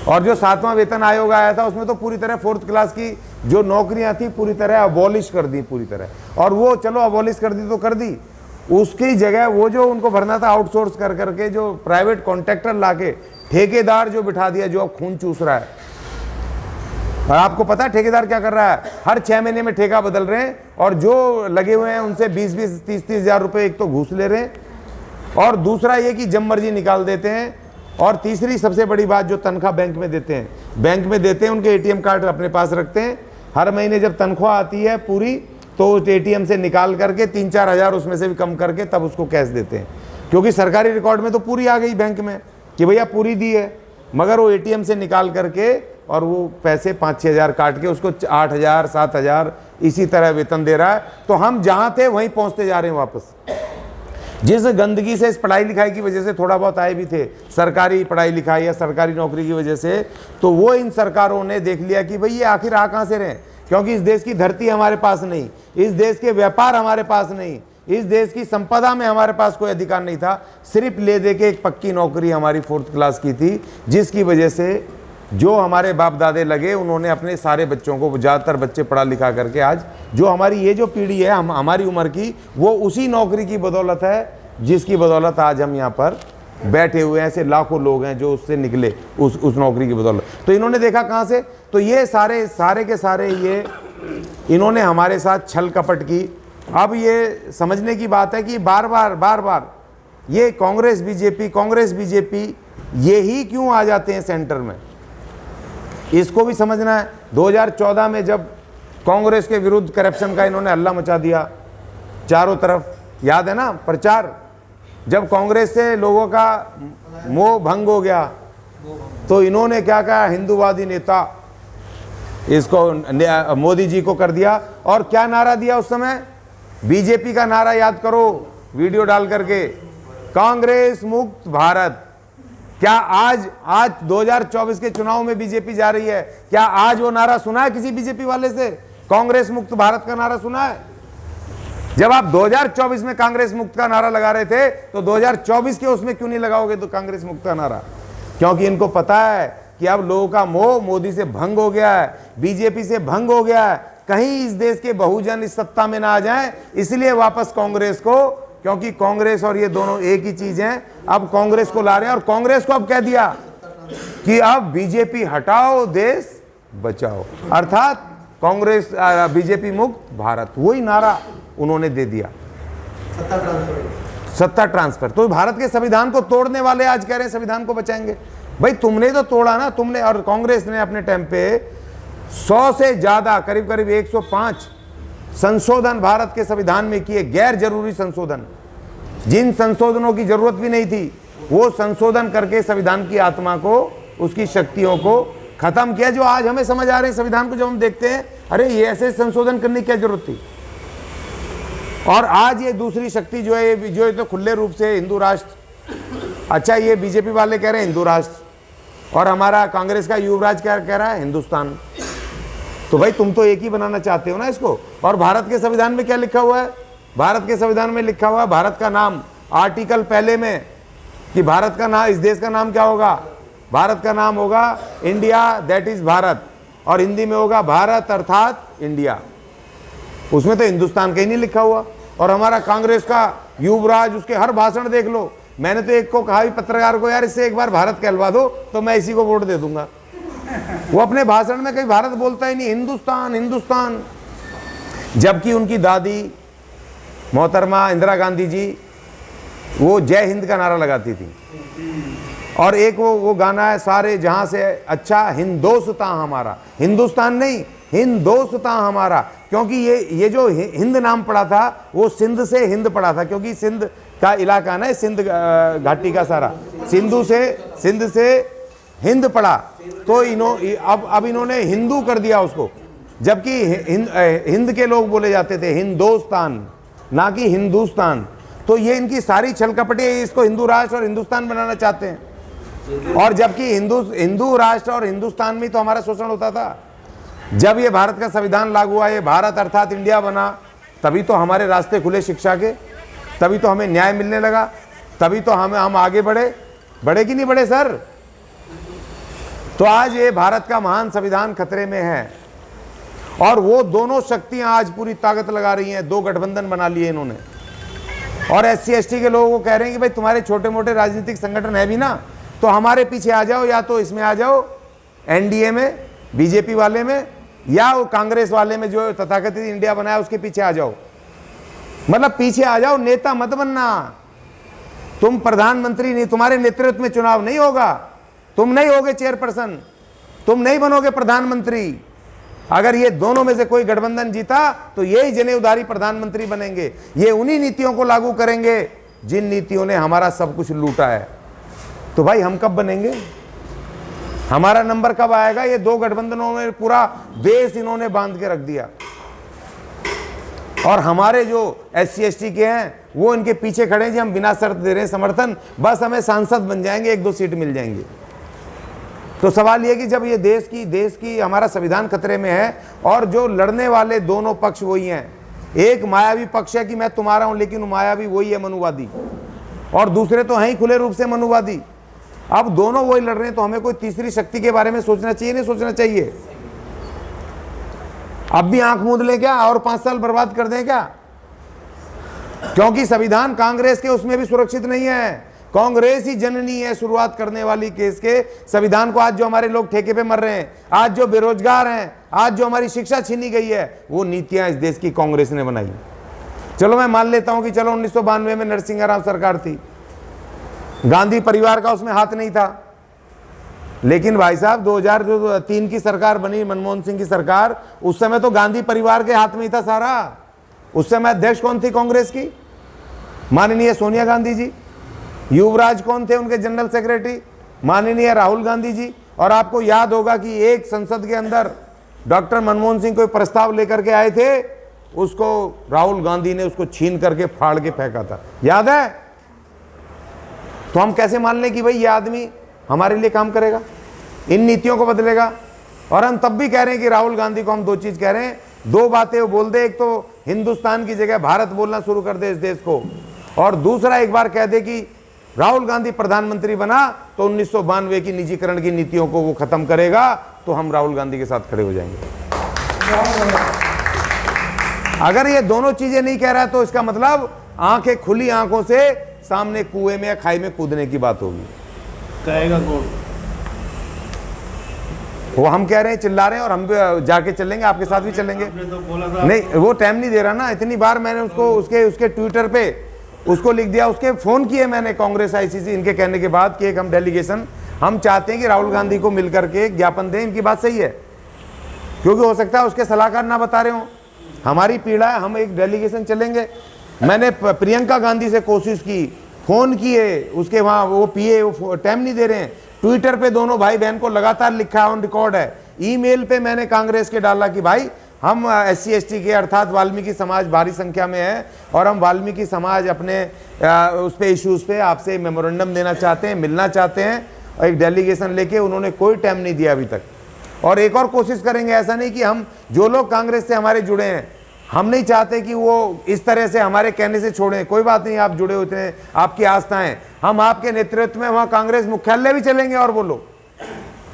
और जो 7वां वेतन आयोग आया था उसमें तो पूरी तरह 4th क्लास की जो नौकरियां थी पूरी तरह अबॉलिश कर दी पूरी तरह। और वो चलो अबॉलिश कर दी तो कर दी, उसकी जगह वो जो उनको भरना था आउटसोर्स कर करके जो प्राइवेट कॉन्ट्रैक्टर लाके ठेकेदार जो बिठा दिया, जो अब खून चूस रहा है। और आपको पता है ठेकेदार क्या कर रहा है? हर 6 महीने में ठेका बदल रहे हैं और जो लगे हुए हैं उनसे 20-20, 30-30 हज़ार रुपये एक तो घूस ले रहे हैं, और दूसरा ये कि जब मर्जी निकाल देते हैं। और तीसरी सबसे बड़ी बात, जो तनख्वाह बैंक में देते हैं, बैंक में देते हैं, उनके ATM कार्ड अपने पास रखते हैं, हर महीने जब तनख्वाह आती है पूरी तो ATM से निकाल करके 3-4 हज़ार उसमें से भी कम करके तब उसको कैश देते हैं, क्योंकि सरकारी रिकॉर्ड में तो पूरी आ गई बैंक में कि भैया पूरी दी है, मगर वो ATM से निकाल करके और वो पैसे 5-6 हज़ार काट के उसको 8 हज़ार 7 हज़ार इसी तरह वेतन दे रहा है। तो हम जहाँ थे वहीं पहुँचते जा रहे हैं वापस। जिस गंदगी से इस पढ़ाई लिखाई की वजह से थोड़ा बहुत आए भी थे, सरकारी पढ़ाई लिखाई या सरकारी नौकरी की वजह से, तो वो इन सरकारों ने देख लिया कि भाई ये आखिर आ कहाँ से रहे, क्योंकि इस देश की धरती हमारे पास नहीं, इस देश के व्यापार हमारे पास नहीं, इस देश की संपदा में हमारे पास कोई अधिकार नहीं था, सिर्फ ले दे के एक पक्की नौकरी हमारी 4th क्लास की थी, जिसकी वजह से जो हमारे बाप दादे लगे उन्होंने अपने सारे बच्चों को, ज़्यादातर बच्चे पढ़ा लिखा करके आज जो हमारी ये जो पीढ़ी है हमारी उम्र की, वो उसी नौकरी की बदौलत है जिसकी बदौलत आज हम यहाँ पर बैठे हुए हैं। ऐसे लाखों लोग हैं जो उससे निकले उस नौकरी की बदौलत। तो इन्होंने देखा कहाँ से, तो ये सारे के सारे ये इन्होंने हमारे साथ छल कपट की। अब ये समझने की बात है कि बार बार ये कांग्रेस बीजेपी ये ही क्यों आ जाते हैं सेंटर में, इसको भी समझना है। 2014 में जब कांग्रेस के विरुद्ध करप्शन का इन्होंने हल्ला मचा दिया चारों तरफ, याद है ना प्रचार, जब कांग्रेस से लोगों का मोह भंग हो गया तो इन्होंने क्या कहा, हिंदूवादी नेता इसको मोदी जी को कर दिया। और क्या नारा दिया उस समय, बीजेपी का नारा याद करो वीडियो डाल करके, कांग्रेस मुक्त भारत। क्या आज 2024 के चुनाव में बीजेपी जा रही है, क्या आज वो नारा सुना है किसी बीजेपी वाले से? कांग्रेस मुक्त भारत का नारा सुना है? जब आप 2024 में कांग्रेस मुक्त का नारा लगा रहे थे तो 2024 के उसमें क्यों नहीं लगाओगे तो कांग्रेस मुक्त का नारा? क्योंकि इनको पता है कि अब लोगों का मोह मोदी से भंग हो गया है, बीजेपी से भंग हो गया है, कहीं इस देश के बहुजन इस सत्ता में ना आ जाएं, इसलिए वापस कांग्रेस को, क्योंकि कांग्रेस और ये दोनों एक ही चीज हैं, अब कांग्रेस को ला रहे हैं। और कांग्रेस को अब कह दिया कि अब बीजेपी हटाओ देश बचाओ, अर्थात कांग्रेस बीजेपी मुक्त भारत, वही नारा उन्होंने दे दिया, सत्ता ट्रांसफर। तो भारत के संविधान को तोड़ने वाले आज कह रहे हैं संविधान को बचाएंगे। भाई तुमने तो तोड़ा ना, तुमने और कांग्रेस ने अपने टाइम पे 100 से ज्यादा करीब 105 संशोधन भारत के संविधान में किए, गैर जरूरी संशोधन, जिन संशोधनों की जरूरत भी नहीं थी, वो संशोधन करके संविधान की आत्मा को, उसकी शक्तियों को खत्म किया, जो आज हमें समझ आ रहे हैं। संविधान को जब हम देखते हैं, अरे ये ऐसे संशोधन करने की क्या जरूरत थी। और आज ये दूसरी शक्ति जो है, जो तो खुले रूप से हिंदू राष्ट्र, अच्छा ये बीजेपी वाले कह रहे हैं हिंदू राष्ट्र, और हमारा कांग्रेस का युवराज क्या कह रहा है, हिंदुस्तान। तो भाई तुम तो एक ही बनाना चाहते हो ना इसको। और भारत के संविधान में क्या लिखा हुआ है, भारत के संविधान में लिखा हुआ है, भारत का नाम आर्टिकल पहले में कि भारत का नाम, इस देश का नाम क्या होगा, भारत का नाम होगा इंडिया, दैट इज भारत, और हिंदी में होगा भारत अर्थात इंडिया। उसमें तो हिंदुस्तान का ही नहीं लिखा हुआ। और हमारा कांग्रेस का युवराज, उसके हर भाषण देख लो। मैंने तो एक को कहा भी पत्रकार को, यार इससे एक बार भारत कहलवा दो तो मैं इसी को वोट दे दूंगा। वो अपने भाषण में कहीं भारत बोलता ही नहीं, हिंदुस्तान हिंदुस्तान। जबकि उनकी दादी मोहतरमा इंदिरा गांधी जी वो जय हिंद का नारा लगाती थी। और एक वो गाना है, सारे जहां से अच्छा हिंदोस्तान हमारा, हिंदुस्तान नहीं हिंदोस्तान हमारा। क्योंकि ये जो हिंद नाम पड़ा था वो सिंध से हिंद पड़ा था, क्योंकि सिंध का इलाका ना, सिंध घाटी का सारा, सिंध से हिंद पड़ा। तो अब इन्होंने हिंदू कर दिया उसको, जबकि हिंद के लोग बोले जाते थे हिंदुस्तान, ना कि हिंदुस्तान। तो ये इनकी सारी छल कपटी, इसको हिंदू राष्ट्र और हिंदुस्तान बनाना चाहते हैं। और जबकि हिंदू राष्ट्र और हिंदुस्तान में तो हमारा शोषण होता था। जब ये भारत का संविधान लागू हुआ, ये भारत अर्थात इंडिया बना, तभी तो हमारे रास्ते खुले शिक्षा के, तभी तो हमें न्याय मिलने लगा, तभी तो हम आगे बढ़े कि नहीं बढ़े सर। तो आज ये भारत का महान संविधान खतरे में है। और वो दोनों शक्तियां आज पूरी ताकत लगा रही हैं, दो गठबंधन बना लिए इन्होंने। और SC ST के लोगों को कह रहे हैं कि भाई तुम्हारे छोटे मोटे राजनीतिक संगठन है भी ना, तो हमारे पीछे आ जाओ, या तो इसमें आ जाओ NDA में, बीजेपी वाले में, या वो कांग्रेस वाले में जो तथाकथित इंडिया बनाया उसके पीछे आ जाओ। मतलब पीछे आ जाओ, नेता मत बनना। तुम प्रधानमंत्री नहीं, तुम्हारे नेतृत्व में चुनाव नहीं होगा, तुम नहीं होगे चेयरपर्सन, तुम नहीं बनोगे प्रधानमंत्री। अगर ये दोनों में से कोई गठबंधन जीता तो यही जनेऊधारी प्रधानमंत्री बनेंगे। ये उन्हीं नीतियों को लागू करेंगे जिन नीतियों ने हमारा सब कुछ लूटा है। तो भाई हम कब बनेंगे, हमारा नंबर कब आएगा। ये दो गठबंधनों में पूरा देश इन्होंने बांध के रख दिया। और हमारे जो SC ST के हैं वो इनके पीछे खड़े हैं जी, हम बिना शर्त दे रहे हैं समर्थन, बस हमें सांसद बन जाएंगे, 1-2 सीट मिल जाएंगे। तो सवाल ये कि जब ये देश की हमारा संविधान खतरे में है, और जो लड़ने वाले दोनों पक्ष वही हैं, एक मायावी पक्ष है कि मैं तुम्हारा हूं, लेकिन मायावी वही है मनुवादी, और दूसरे तो हैं ही खुले रूप से मनुवादी। अब दोनों वही लड़ रहे हैं, तो हमें कोई तीसरी शक्ति के बारे में सोचना चाहिए, नहीं सोचना चाहिए। अब भी आंख मूंद लें क्या, और 5 साल बर्बाद कर दें क्या। क्योंकि संविधान कांग्रेस के उसमें भी सुरक्षित नहीं है। कांग्रेस ही जननी है शुरुआत करने वाली केस के संविधान को। आज जो हमारे लोग ठेके पे मर रहे हैं, आज जो बेरोजगार हैं, आज जो हमारी शिक्षा छीनी गई है, वो नीतियां इस देश की कांग्रेस ने बनाई। चलो मैं मान लेता हूं कि चलो 1992 में नरसिंह राव सरकार थी, गांधी परिवार का उसमें हाथ नहीं था। लेकिन भाई साहब 2003 की सरकार बनी, मनमोहन सिंह की सरकार, उस समय तो गांधी परिवार के हाथ में ही था सारा। उस समय अध्यक्ष कौन थी कांग्रेस की, माननीय सोनिया गांधी जी। युवराज कौन थे उनके जनरल सेक्रेटरी, माननीय राहुल गांधी जी। और आपको याद होगा कि एक संसद के अंदर डॉक्टर मनमोहन सिंह कोई प्रस्ताव लेकर के आए थे, उसको राहुल गांधी ने उसको छीन करके फाड़ के फेंका था, याद है। तो हम कैसे मान लें कि भाई ये आदमी हमारे लिए काम करेगा, इन नीतियों को बदलेगा। और हम तब भी कह रहे हैं कि राहुल गांधी को हम 2 चीज कह रहे हैं, 2 बातें वो बोल दे, एक तो हिंदुस्तान की जगह भारत बोलना शुरू कर दे इस देश को, और दूसरा एक बार कह दे कि राहुल गांधी प्रधानमंत्री बना तो 1992 की निजीकरण की नीतियों को वो खत्म करेगा, तो हम राहुल गांधी के साथ खड़े हो जाएंगे। अगर ये दोनों चीजें नहीं कह रहा है तो इसका मतलब आंखें खुली आंखों से सामने कुएं में या खाई में कूदने की बात होगी। कहेगा कौन? वो हम कह रहे हैं, चिल्ला रहे हैं, और हम भी जाके चलेंगे, आपके साथ भी चलेंगे। तो बोला था नहीं, वो टाइम नहीं दे रहा ना। इतनी बार मैंने उसको उसके ट्विटर पे उसको लिख दिया, उसके फोन किए मैंने कांग्रेस ICC इनके कहने के बाद कि एक हम डेलीगेशन, हम चाहते हैं कि राहुल गांधी को मिलकर के ज्ञापन दें। इनकी बात सही है, क्योंकि हो सकता है उसके सलाहकार ना बता रहे हो। हमारी पीड़ा है, हम एक डेलीगेशन चलेंगे। मैंने प्रियंका गांधी से कोशिश की फ़ोन किए, उसके वहाँ वो पिए, वो टाइम नहीं दे रहे हैं। ट्विटर पे दोनों भाई बहन को लगातार लिखा ऑन रिकॉर्ड है। ईमेल पे मैंने कांग्रेस के डाला कि भाई हम SC/ST के अर्थात वाल्मीकि समाज भारी संख्या में है और हम वाल्मीकि समाज अपने उस पे इश्यूज़ पे आपसे मेमोरेंडम देना चाहते हैं, मिलना चाहते हैं, और एक डेलीगेशन लेके उन्होंने कोई टाइम नहीं दिया अभी तक। और एक और कोशिश करेंगे, ऐसा नहीं कि हम जो लोग कांग्रेस से हमारे जुड़े हैं, हम नहीं चाहते कि वो इस तरह से हमारे कहने से छोड़ें। कोई बात नहीं, आप जुड़े होते हैं, आपकी आस्थाएं, हम आपके नेतृत्व में वहाँ कांग्रेस मुख्यालय भी चलेंगे और बोलो,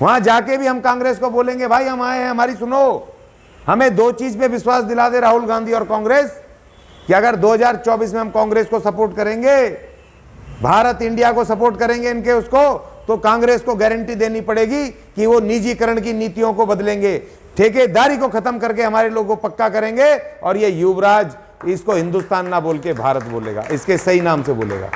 वहाँ जाके भी हम कांग्रेस को बोलेंगे भाई हम आए हैं, हमारी सुनो। हमें दो चीज़ पे विश्वास दिला दे राहुल गांधी और कांग्रेस कि अगर 2024 में हम कांग्रेस को सपोर्ट करेंगे, भारत इंडिया को सपोर्ट करेंगे इनके उसको, तो कांग्रेस को गारंटी देनी पड़ेगी कि वो निजीकरण की नीतियों को बदलेंगे, ठेकेदारी को खत्म करके हमारे लोगों को पक्का करेंगे, और ये युवराज इसको हिंदुस्तान ना बोल के भारत बोलेगा, इसके सही नाम से बोलेगा।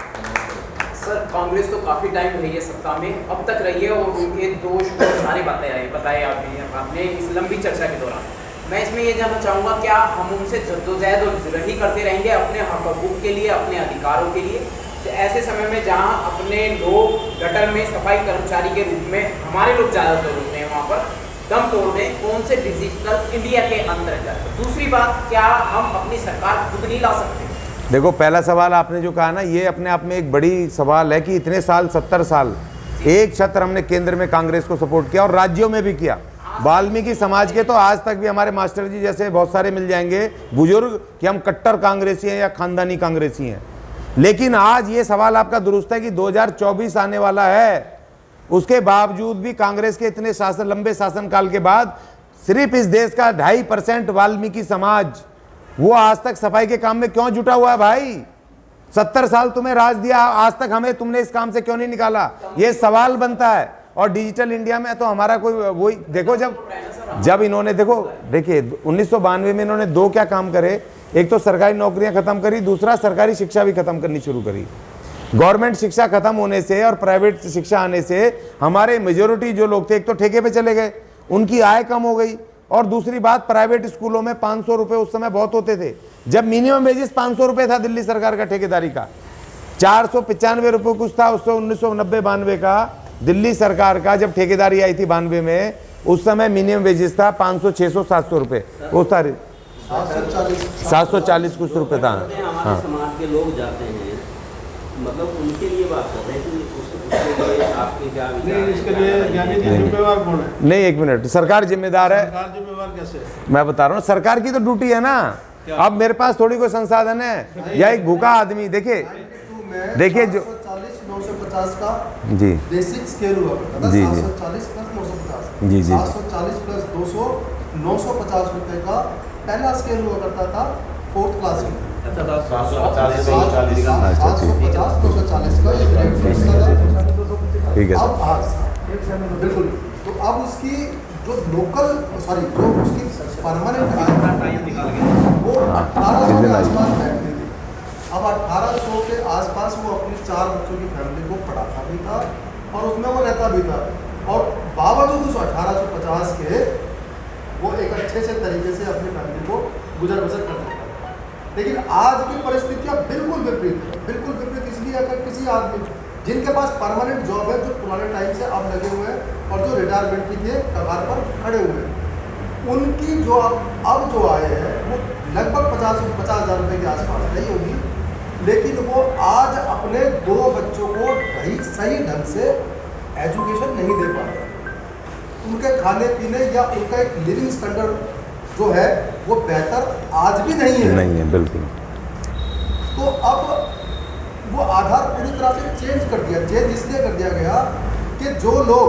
सर कांग्रेस तो काफी टाइम रही है सत्ता में, अब तक रही है, और उनके दोष सारे बताए आपने इस लंबी चर्चा के दौरान। मैं इसमें ये जानना चाहूँगा, क्या हम उनसे जद्दोजहद और जिरही करते रहेंगे अपने हक हकूक़ के लिए, अपने अधिकारों के लिए, तो ऐसे समय में जहाँ अपने लोग गटर में सफाई कर्मचारी के रूप में हमारे लोग ज़्यादातर होते हैं वहाँ पर दम तोड़ दें, कौन से डिजिटल इंडिया के अंतर्गत? दूसरी बात, क्या हम अपनी सरकार खुद नहीं ला सकते? देखो, पहला सवाल आपने जो कहा ना, ये अपने आप में एक बड़ी सवाल है कि इतने साल 70 साल एक छत्र हमने केंद्र में कांग्रेस को सपोर्ट किया और राज्यों में भी किया। वाल्मीकि समाज के तो आज तक भी हमारे मास्टर जी जैसे बहुत सारे मिल जाएंगे बुजुर्ग कि हम कट्टर कांग्रेसी हैं या खानदानी कांग्रेसी हैं। लेकिन आज ये सवाल आपका दुरुस्त है कि 2024 आने वाला है, उसके बावजूद भी कांग्रेस के इतने लंबे शासनकाल के बाद सिर्फ इस देश का 2.5% वाल्मीकि समाज वो आज तक सफाई के काम में क्यों जुटा हुआ है? भाई 70 साल तुम्हें राज दिया, आज तक हमें तुमने इस काम से क्यों नहीं निकाला? ये सवाल बनता है। और डिजिटल इंडिया में तो हमारा कोई वही देखो, जब इन्होंने देखिए 1992 में इन्होंने दो क्या काम करे, एक तो सरकारी नौकरियां खत्म करी, दूसरा सरकारी शिक्षा भी खत्म करनी शुरू करी। गवर्नमेंट शिक्षा खत्म होने से और प्राइवेट शिक्षा आने से हमारे मेजोरिटी जो लोग थे, एक तो ठेके पे चले गए, उनकी आय कम हो गई, और दूसरी बात प्राइवेट स्कूलों में 500 रुपये उस समय बहुत होते थे, जब मिनिमम वेजेस 500 रुपये था दिल्ली सरकार का ठेकेदारी का, 495 रुपये कुछ था उससे 1990-92 का दिल्ली सरकार का जब ठेकेदारी आई थी 92 में, उस समय मिनिमम वेजेस था 500, 600, 700 रुपये, वो सारे 740 कुछ रुपये था। हमारे समाज के लोग जाते हैं, मतलब उनके लिए बात कर रहे हैं कि उसके लिए आपके क्या विचार हैं? इसके लिए यानी कि जिम्मेवार कौन है? नहीं, एक मिनट, सरकार जिम्मेदार है। सरकार जिम्मेवार कैसे? मैं बता रहा हूँ, सरकार की तो ड्यूटी है ना। अब मेरे पास थोड़ी कोई संसाधन है या एक भूखा आदमी, देखिए जो 950 का जी बेसिक स्केल हुआ करता था, जी 740 प्लस 950 जी 740 प्लस 200 950 रुपए का पहला स्केल हुआ करता था 4th क्लास में। 750 750 240 का ये ग्रेड फिक्स था। ठीक है। अब बिल्कुल, तो अब उसकी जो उसकी परमानेंट वो 1800 के आसपास बैठती थी। अब 1800 के आसपास वो अपनी 4 बच्चों की फैमिली को पढ़ाता भी था और उसमें वो रहता भी था, और बावजूद उस 1850 के वो एक अच्छे से तरीके से अपनी फैमिली को गुजर बसर कर सकता था। लेकिन आज की परिस्थितियाँ बिल्कुल विपरीत है, बिल्कुल विपरीत। इसलिए अगर किसी आदमी जिनके पास परमानेंट जॉब है, जो पुराने टाइम से अब लगे हुए हैं और जो रिटायरमेंट की थे कगार पर खड़े हुए हैं, उनकी जो अब जो आय है वो लगभग 50,000 रुपये के आसपास नहीं होगी, लेकिन वो आज अपने 2 बच्चों को सही ढंग से एजुकेशन नहीं दे पा रहे। उनके खाने पीने या उनका एक लिविंग स्टैंडर्ड जो है वो बेहतर आज भी नहीं है बिल्कुल। तो अब वो आधार पूरी तरह से चेंज इसलिए कर दिया गया कि जो लोग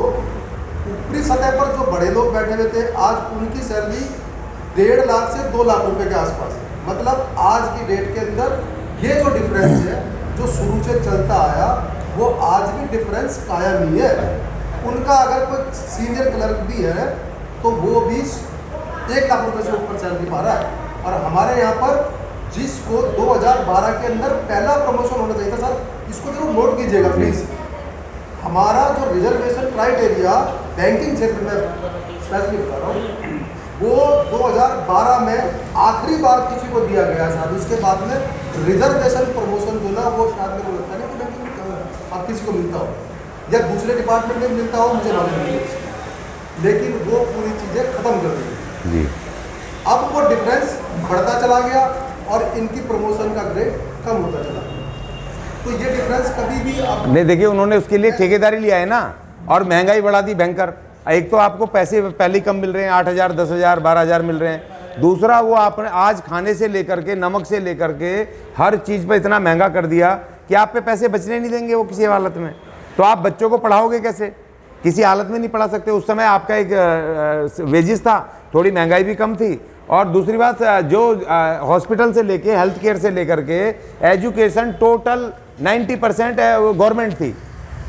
ऊपरी सतह पर जो बड़े लोग बैठे हुए थे, आज उनकी सैलरी 1.5 लाख से 2 लाख रुपए के आसपास है। मतलब आज की डेट के अंदर ये जो डिफरेंस है जो शुरू से चलता आया वो आज भी डिफरेंस कायम ही है। उनका अगर कोई सीनियर क्लर्क भी है तो वो भी 1 लाख रुपए से ऊपर सैलरी पा रहा है, और हमारे यहाँ पर जिसको 2012 के अंदर पहला प्रमोशन होना चाहिए था, सर इसको जरूर नोट कीजिएगा प्लीज़, हमारा जो रिजर्वेशन क्राइटेरिया बैंकिंग क्षेत्र में स्पेशली बता रहा हूँ, वो 2012 में आखिरी बार किसी को दिया गया। शायद उसके बाद में रिजर्वेशन प्रमोशन जो ना वो शायद मेरे को लगता नहीं कि किसी को मिलता हो या दूसरे डिपार्टमेंट में मिलता हो, मुझे नॉलेज नहीं है, लेकिन वो पूरी चीज़ें ख़त्म कर दी जी। अब वो डिफरेंस बढ़ता चला गया और इनकी प्रमोशन का ग्रेड कम होता चला गया। तो ये डिफरेंस कभी भी अब नहीं, देखिए उन्होंने उसके लिए ठेकेदारी लिया है ना, और महंगाई बढ़ा दी भयंकर। एक तो आपको पैसे पहले ही कम मिल रहे हैं, 8,000, 10,000, 12,000 मिल रहे हैं। दूसरा वो आपने आज खाने से लेकर के, नमक से लेकर के हर चीज़ पर इतना महंगा कर दिया कि आप पे पैसे बचने नहीं देंगे वो किसी हालत में। तो आप बच्चों को पढ़ाओगे कैसे? किसी हालत में नहीं पढ़ा सकते। उस समय आपका एक वेजिस था, थोड़ी महंगाई भी कम थी, और दूसरी बात जो हॉस्पिटल से लेके, हेल्थ केयर से लेकर के एजुकेशन टोटल 90% गवर्नमेंट थी।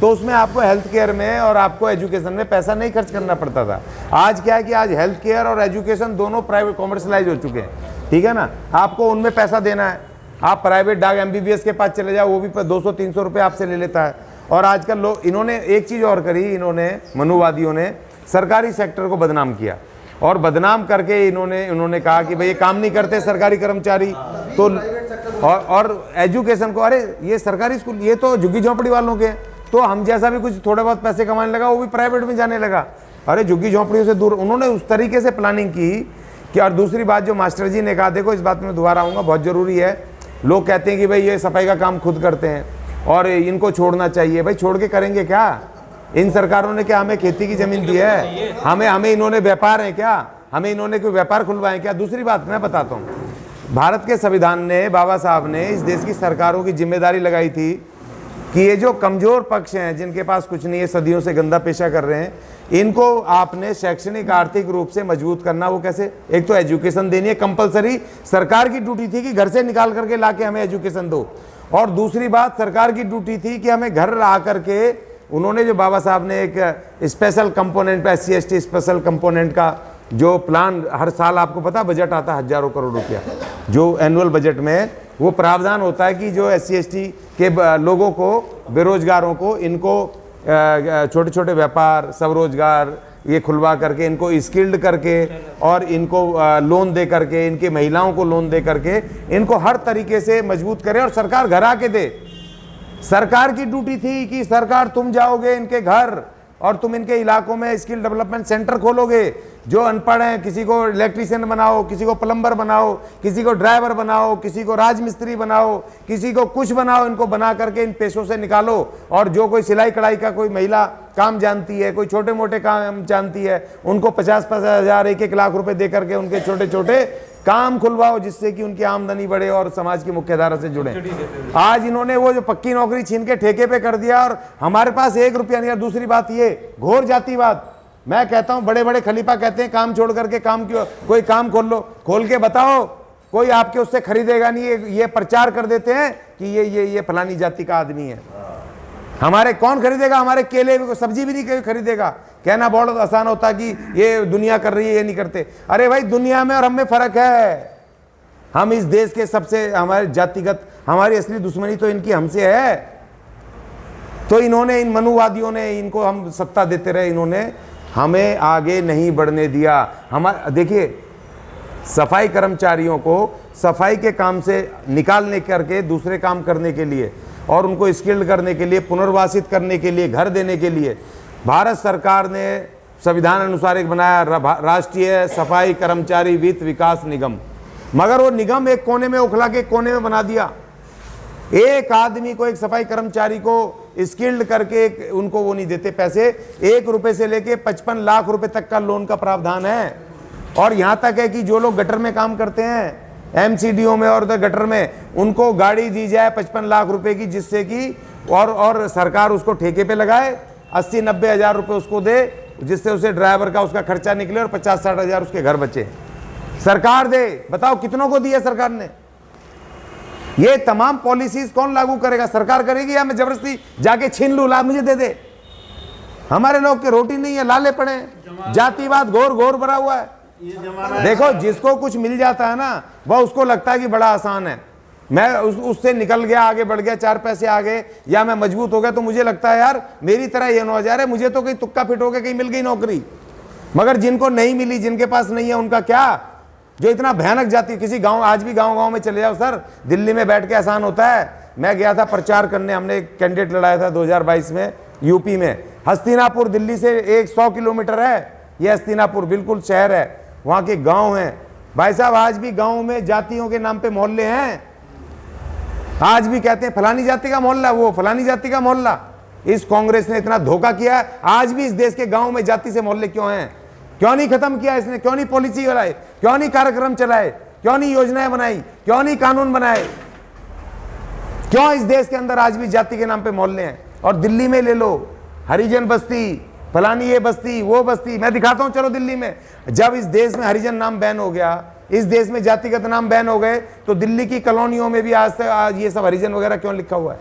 तो उसमें आपको हेल्थ केयर में और आपको एजुकेशन में पैसा नहीं खर्च करना पड़ता था। आज क्या है कि आज हेल्थ केयर और एजुकेशन दोनों प्राइवेट कॉमर्शलाइज हो चुके हैं, ठीक है ना। आपको उनमें पैसा देना है, आप प्राइवेट डॉग MBBS के पास चले जाओ, वो भी 200-300 रुपये आपसे ले लेता है। और आजकल लोग, इन्होंने एक चीज़ और करी, इन्होंने मनुवादियों ने सरकारी सेक्टर को बदनाम किया, और बदनाम करके इन्होंने कहा कि भाई ये काम नहीं करते सरकारी कर्मचारी, तो और एजुकेशन को, अरे ये सरकारी स्कूल, ये तो झुग्गी झोंपड़ी वालों के, तो हम जैसा भी कुछ थोड़े बहुत पैसे कमाने लगा वो भी प्राइवेट में जाने लगा। अरे झुग्गी झोंपड़ियों से दूर उन्होंने उस तरीके से प्लानिंग की कि। और दूसरी बात जो मास्टर जी ने कहा, देखो इस बात में दोबारा आऊँगा, बहुत ज़रूरी है। लोग कहते हैं कि भाई ये सफाई का काम खुद करते हैं और इनको छोड़ना चाहिए। भाई छोड़ के करेंगे क्या? इन सरकारों ने क्या हमें खेती की ज़मीन दी है? हमें इन्होंने व्यापार है क्या? हमें इन्होंने कोई व्यापार खुलवाए क्या? दूसरी बात मैं बताता हूँ, भारत के संविधान ने, बाबा साहब ने इस देश की सरकारों की जिम्मेदारी लगाई थी कि ये जो कमज़ोर पक्ष हैं, जिनके पास कुछ नहीं है, सदियों से गंदा पेशा कर रहे हैं, इनको आपने शैक्षणिक आर्थिक रूप से मजबूत करना। वो कैसे? एक तो एजुकेशन देनी है कंपलसरी, सरकार की ड्यूटी थी कि घर से निकाल करके ला के हमें एजुकेशन दो। और दूसरी बात, सरकार की ड्यूटी थी कि हमें घर ला करके, उन्होंने जो बाबा साहब ने एक special component, SC/ST special component का जो प्लान, हर साल आपको पता बजट आता है हज़ारों करोड़ रुपया, जो एनुअल बजट में वो प्रावधान होता है कि जो SC/ST के लोगों को, बेरोजगारों को, इनको छोटे छोटे व्यापार, स्वरोजगार ये खुलवा करके, इनको स्किल्ड करके, और इनको लोन दे करके, इनके महिलाओं को लोन दे करके इनको हर तरीके से मजबूत करे, और सरकार घर आके दे। सरकार की ड्यूटी थी कि सरकार तुम जाओगे इनके घर और तुम इनके इलाकों में स्किल डेवलपमेंट सेंटर खोलोगे। जो अनपढ़ हैं, किसी को इलेक्ट्रीशियन बनाओ, किसी को प्लम्बर बनाओ, किसी को ड्राइवर बनाओ, किसी को राजमिस्त्री बनाओ, किसी को कुछ बनाओ, इनको बना करके इन पेशों से निकालो। और जो कोई सिलाई कढ़ाई का कोई महिला काम जानती है, कोई छोटे मोटे काम जानती है, उनको 50-50 हज़ार, 1-1 लाख रुपए दे करके उनके छोटे छोटे काम खुलवाओ, जिससे कि उनकी आमदनी बढ़े और समाज की मुख्य धारा से जुड़े। आज इन्होंने वो जो पक्की नौकरी छीन के ठेके पे कर दिया, और हमारे पास 1 रुपया नहीं। और दूसरी बात ये घोर जातिवाद, मैं कहता हूं बड़े बड़े खलीफा कहते हैं काम छोड़ करके काम क्यों, कोई काम खोल लो, खोल के बताओ, कोई आपके उससे खरीदेगा नहीं। ये प्रचार कर देते हैं कि ये फलानी जाति का आदमी है। हमारे कौन खरीदेगा? हमारे केले को सब्जी भी नहीं कोई खरीदेगा। कहना बहुत आसान होता कि ये दुनिया कर रही है, ये नहीं करते। अरे भाई दुनिया में और हम में फर्क है। हम इस देश के सबसे, हमारे जातिगत, हमारी असली दुश्मनी तो इनकी हमसे है। तो इन्होंने, इन मनुवादियों ने, इनको हम सत्ता देते रहे, इन्होंने हमें आगे नहीं बढ़ने दिया। हमारे देखिए, सफाई कर्मचारियों को सफाई के काम से निकालने करके दूसरे काम करने के लिए, और उनको स्किल्ड करने के लिए, पुनर्वासित करने के लिए, घर देने के लिए भारत सरकार ने संविधान अनुसार एक बनाया राष्ट्रीय सफाई कर्मचारी वित्त विकास निगम। मगर वो निगम एक कोने में उखला के कोने में बना दिया। एक आदमी को, एक सफाई कर्मचारी को स्किल्ड करके उनको वो नहीं देते पैसे। 1 रुपए से लेके 55 लाख रुपए तक का लोन का प्रावधान है। और यहाँ तक है कि जो लोग गटर में काम करते हैं, MCDO में और गटर में, उनको गाड़ी दी जाए 55 लाख रुपए की, जिससे कि और सरकार उसको ठेके पे लगाए, 80-90 हज़ार रुपये उसको दे, जिससे उसे ड्राइवर का उसका खर्चा निकले और 50-60 हज़ार उसके घर बचे। सरकार दे। बताओ कितनों को दिया सरकार ने? ये तमाम पॉलिसीज कौन लागू करेगा? सरकार करेगी या मैं जबरदस्ती जाके छीन लूं, ला मुझे दे दे? हमारे लोग के रोटी नहीं है, लाले पड़े। जातिवाद घोर घोर भरा हुआ है। देखो, जिसको कुछ मिल जाता है ना, वह उसको लगता है कि बड़ा आसान है। मैं उससे निकल गया, आगे बढ़ गया, 4 पैसे आ गए, या मैं मजबूत हो गया, तो मुझे लगता है यार मेरी तरह ये 9,000 है, मुझे तो कहीं तुक्का फिट हो गया, कहीं मिल गई नौकरी। मगर जिनको नहीं मिली, जिनके पास नहीं है, उनका क्या? जो इतना भयानक जाति, किसी गांव, आज भी गांव गांव में चले जाओ सर, दिल्ली में बैठ के आसान होता है, मैं गया था प्रचार करने, हमने एक कैंडिडेट लड़ाया था 2022 में यूपी में। हस्तिनापुर दिल्ली से 100 किलोमीटर है, ये हस्तिनापुर बिल्कुल शहर है, वहाँ के गांव हैं भाई साहब। आज भी गांव में जातियों के नाम पे मोहल्ले हैं, आज भी कहते हैं फलानी जाति का मोहल्ला, वो फलानी जाति का मोहल्ला। इस कांग्रेस ने इतना धोखा किया है। आज भी इस देश के गांव में जाति से मोहल्ले क्यों हैं? क्यों नहीं खत्म किया इसने? क्यों नहीं पॉलिसी बनाई? क्यों नहीं कार्यक्रम चलाए? क्यों नहीं योजनाएं बनाई? क्यों नहीं कानून बनाए? क्यों इस देश के अंदर आज भी जाति के नाम पे मोहल्ले हैं? और दिल्ली में ले लो, हरिजन बस्ती, फलानी ये बस्ती, वो बस्ती, मैं दिखाता हूं चलो दिल्ली में। जब इस देश में हरिजन नाम बैन हो गया, इस देश में जातिगत नाम बैन हो गए, तो दिल्ली की कॉलोनियों में भी आज ये सब हरिजन वगैरह क्यों लिखा हुआ है?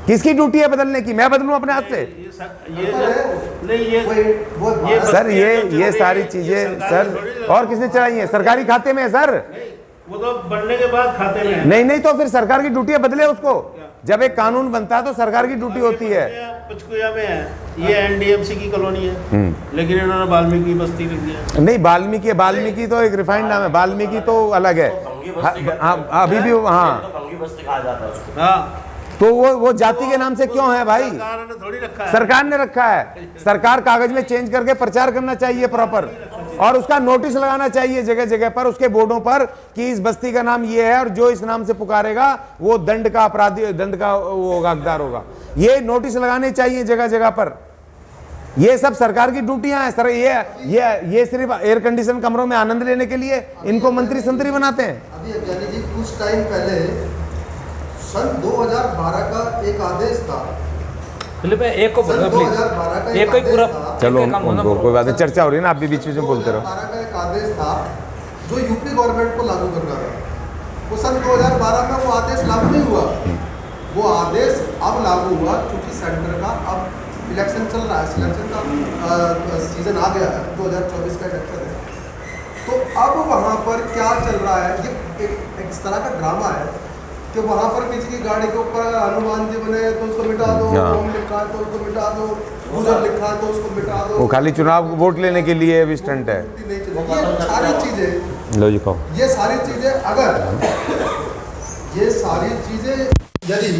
किसकी ड्यूटी है बदलने की? मैं बदलूं अपने हाथ से? सर ये सारी चीजें सर और किसने चलाई है? सरकारी खाते में है सर। वो तो बनने के बाद खाते में। नहीं तो फिर सरकार की ड्यूटी है, बदले उसको। जब एक कानून बनता है तो सरकार की ड्यूटी होती है। पंचकुला में है, ये एनडीएमसी की कॉलोनी है, लेकिन इन्होंने वाल्मीकि बस्ती लिख दिया। नहीं, वाल्मीकि तो एक रिफाइंड नाम है, वाल्मीकि तो अलग है। अभी भी हाँ, तो वो जाति के नाम से क्यों है भाई? सरकार ने थोड़ी रखा है, सरकार ने रखा है। सरकार कागज में चेंज करके प्रचार करना चाहिए प्रॉपर, और उसका नोटिस लगाना चाहिए जगह जगह पर, उसके बोर्डों पर कि इस बस्ती का नाम ये है और जो इस नाम से पुकारेगा वो दंड का अपराधी, दंड का वो हकदार होगा। ये नोटिस लगाने चाहिए जगह जगह पर। ये सब सरकार की ड्यूटियां हैं सर। ये सिर्फ एयर कंडीशन कमरों में आनंद लेने के लिए इनको मंत्री संतरी बनाते हैं। अभी अज्ञानी जी कुछ टाइम पहले सन 2012 का एक आदेश था। एक को बोलो प्लीज, एक को ही पूरा। चलो कोई बात नहीं, चर्चा हो रही है ना, आप भी बीच में बोलते रहो। 2012 का एक आदेश था जो यूपी गवर्नमेंट को लागू करना था। वो सन 2012 में वो आदेश लागू नहीं हुआ। वो आदेश अब लागू हुआ क्योंकि सेंटर का अब इलेक्शन चल रहा है, सिलेक्शन का सीजन आ गया है, 2024 का इलेक्शन है। तो अब वहाँ पर क्या चल रहा है, ये एक इस तरह का ड्रामा है कि वहाँ पर किसी की गाड़ी के ऊपर हनुमान जी बने तो उसको मिटा दो, ओम लिखा है तो उसको मिटा दो, गुजर लिखा है तो उसको मिटा दो। वो खाली चुनाव वोट लेने के लिए भी स्टंट है। ये सारी चीजें, लो जी कहो, ये सारी चीजें अगर ये सारी चीजें यदि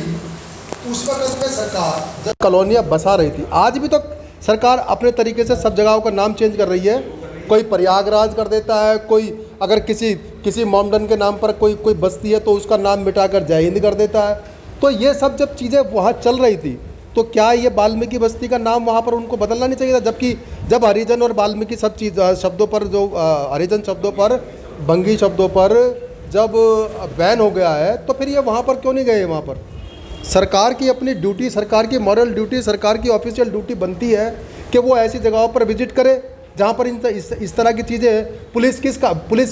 उस वक्त में सरकार जब कॉलोनियाँ बसा रही थी, आज भी तो सरकार अपने तरीके से सब जगहों का नाम चेंज कर रही है। कोई प्रयागराज कर देता है, कोई अगर किसी मोमडन के नाम पर कोई बस्ती है तो उसका नाम मिटाकर जय हिंद कर देता है। तो ये सब जब चीज़ें वहाँ चल रही थी तो क्या ये वाल्मीकि बस्ती का नाम वहाँ पर उनको बदलना नहीं चाहिए था? जबकि जब हरिजन और वाल्मीकि सब चीज़ शब्दों पर, जो हरिजन शब्दों पर, बंगी शब्दों पर जब बैन हो गया है तो फिर ये वहाँ पर क्यों नहीं गए? वहाँ पर सरकार की अपनी ड्यूटी, सरकार की मॉरल ड्यूटी, सरकार की ऑफिशियल ड्यूटी बनती है कि वो ऐसी जगहों पर विजिट करे जहाँ पर इस तरह की चीज़ें पुलिस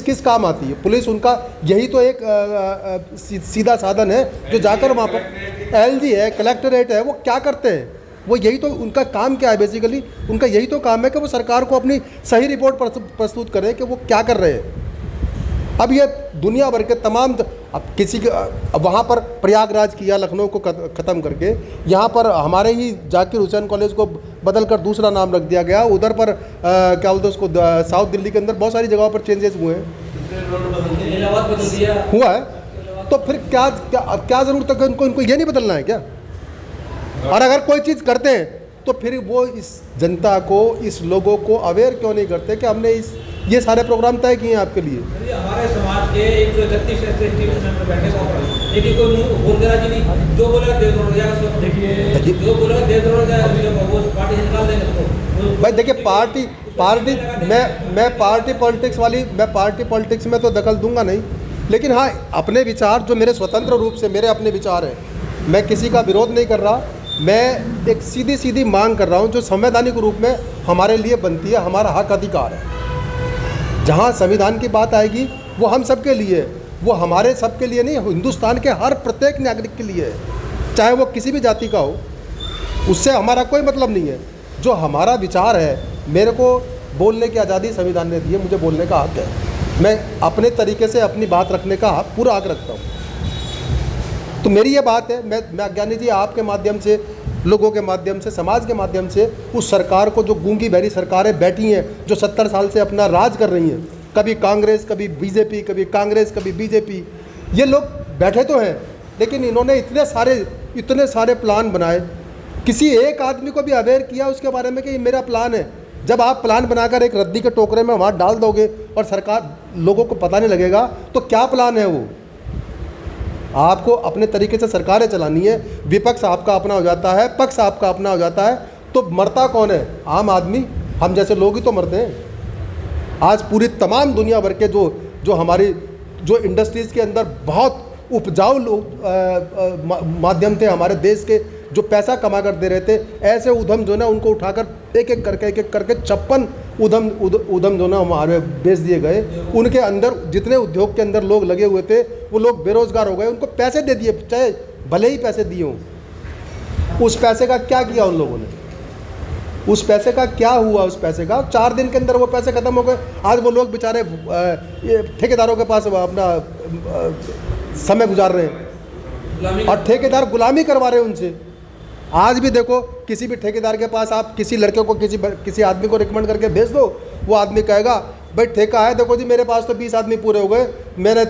किस काम आती है? पुलिस उनका यही तो एक सीधा साधन है जो जाकर वहाँ पर एलजी है, कलेक्टरेट है, वो क्या करते हैं? वो यही तो उनका काम क्या है? बेसिकली उनका यही तो काम है कि वो सरकार को अपनी सही रिपोर्ट प्रस्तुत करें कि वो क्या कर रहे हैं। अब ये दुनिया भर के तमाम, अब किसी के वहाँ पर प्रयागराज किया, लखनऊ को ख़त्म करके यहाँ पर हमारे ही जाकिर हुसैन कॉलेज को बदल कर दूसरा नाम रख दिया गया। उधर पर क्या बोलते हैं उसको, साउथ दिल्ली के अंदर बहुत सारी जगहों पर चेंजेस हुए हैं, हुआ है। तो फिर क्या ज़रूरत है? इनको ये नहीं बदलना है क्या? और अगर कोई चीज़ करते हैं तो फिर वो इस जनता को, इस लोगों को अवेयर क्यों नहीं करते कि हमने ये सारे प्रोग्राम तय किए हैं आपके लिए? हमारे समाज के 131 मेंबर बैठे लेकिन कोई बोल दे रहा नहीं, जो बोलेगा देश तोड़ जाएगा। देखिए जो बोलेगा देश तोड़ जाएगा, वो पार्टी से निकाल देंगे। भाई देखिए, पार्टी मैं पार्टी पॉलिटिक्स में तो दखल दूंगा नहीं, लेकिन हाँ अपने विचार जो मेरे स्वतंत्र रूप से मेरे अपने विचार हैं, मैं किसी का विरोध नहीं कर रहा। मैं एक सीधी मांग कर रहा हूँ जो संवैधानिक रूप में हमारे लिए बनती है, हमारा हक अधिकार है। जहाँ संविधान की बात आएगी वो हम सबके लिए, वो हमारे सबके लिए नहीं, हिंदुस्तान के हर प्रत्येक नागरिक के लिए है, चाहे वो किसी भी जाति का हो। उससे हमारा कोई मतलब नहीं है। जो हमारा विचार है, मेरे को बोलने की आज़ादी संविधान ने दी है, मुझे बोलने का हक है। मैं अपने तरीके से अपनी बात रखने का पूरा हक रखता हूँ। तो मेरी ये बात है, मैं अज्ञानी जी आपके माध्यम से, लोगों के माध्यम से, समाज के माध्यम से उस सरकार को, जो गूंगी बहरी सरकारें बैठी हैं, जो 70 साल से अपना राज कर रही हैं, कभी कांग्रेस, कभी बीजेपी, कभी कांग्रेस, कभी बीजेपी, ये लोग बैठे तो हैं लेकिन इन्होंने इतने सारे प्लान बनाए, किसी एक आदमी को भी अवेयर किया उसके बारे में कि ये मेरा प्लान है। जब आप प्लान बनाकर एक रद्दी के टोकरे में वहाँ डाल दोगे और सरकार लोगों को पता नहीं लगेगा तो क्या प्लान है वो? आपको अपने तरीके से सरकारें चलानी है, विपक्ष आपका अपना हो जाता है, पक्ष आपका अपना हो जाता है, तो मरता कौन है? आम आदमी, हम जैसे लोग ही तो मरते हैं। आज पूरी तमाम दुनिया भर के जो हमारी जो इंडस्ट्रीज़ के अंदर बहुत उपजाऊ लोग माध्यम थे हमारे देश के, जो पैसा कमा कर दे रहे थे, ऐसे उद्यम जो ना उनको उठाकर एक एक करके 56 उद्यम जो ना हमारे बेच दिए गए। उनके अंदर जितने उद्योग के अंदर लोग लगे हुए थे वो लोग बेरोजगार हो गए, उनको पैसे दे दिए, चाहे भले ही पैसे दिए हों। उस पैसे का क्या किया उन लोगों ने? उस पैसे का क्या हुआ? उस पैसे का 4 दिन के अंदर वो पैसे खत्म हो गए। आज वो लोग बेचारे ठेकेदारों के पास अपना समय गुजार रहे हैं और ठेकेदार गुलामी करवा रहे हैं उनसे। आज भी देखो, किसी भी ठेकेदार के पास आप किसी लड़के को किसी आदमी को रिकमेंड करके भेज दो, वो आदमी कहेगा भाई ठेका है, देखो जी मेरे पास तो 20 आदमी पूरे हो गए, मेरा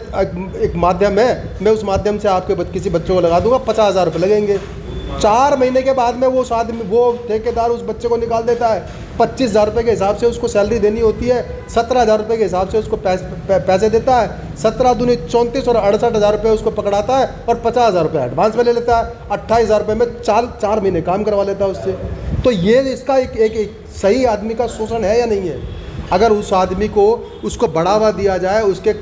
एक माध्यम है, मैं उस माध्यम से आपके किसी बच्चे को लगा दूंगा, 50,000 रुपये लगेंगे। 4 महीने के बाद में वो ठेकेदार उस बच्चे को निकाल देता है। 25,000 रुपये के हिसाब से उसको सैलरी देनी होती है, 17,000 रुपये के हिसाब से उसको पैसे देता है। 17 दूनी 34 और 68,000 रुपये उसको पकड़ाता है और 50,000 रुपये एडवांस में ले लेता है। 28,000 रुपये में 4 महीने काम करवा लेता है उससे। तो ये इसका एक सही आदमी का शोषण है या नहीं है? अगर उस आदमी को उसको बढ़ावा दिया जाए, उसके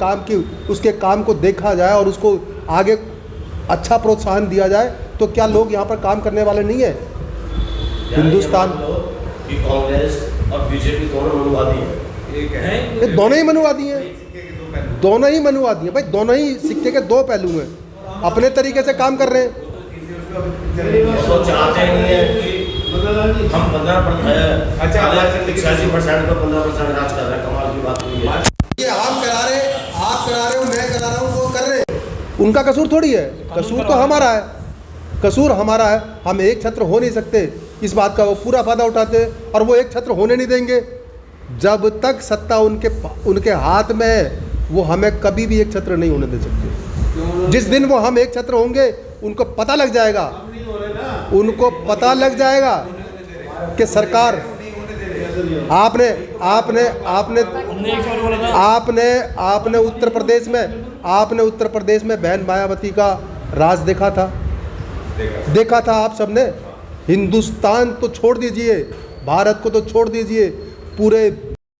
काम को देखा जाए और उसको आगे अच्छा प्रोत्साहन दिया जाए, तो क्या लोग यहाँ पर काम करने वाले नहीं है? हिंदुस्तान कांग्रेस और बीजेपी दोनों मनुवादी हैं। ये दोनों ही मनुवादी हैं, दोनों ही मनुवादी हैं भाई, दोनों ही सिक्के के 2 पहलू हैं, अपने तरीके से काम कर रहे हैं। तो चाहते नहीं है कि हम 86% को 15% राज कर रहे हैं। कमाल की बात हुई है। ये आप करा रहे हो, मैं करा रहा हूँ, वो कर रहे हैं, उनका कसूर थोड़ी है, कसूर तो हमारा है, कसूर हमारा है। हम एक छत्र हो नहीं सकते, इस बात का वो पूरा फायदा उठाते हैं और वो एक छत्र होने नहीं देंगे। जब तक सत्ता उनके हाथ में है, वो हमें कभी भी एक छत्र नहीं होने दे सकते। जिस दिन वो हम एक छत्र होंगे, उनको पता लग जाएगा, उनको पता लग जाएगा कि सरकार आपने उत्तर प्रदेश में बहन मायावती का राज देखा था आप सबने। हिंदुस्तान तो छोड़ दीजिए, भारत को तो छोड़ दीजिए, पूरे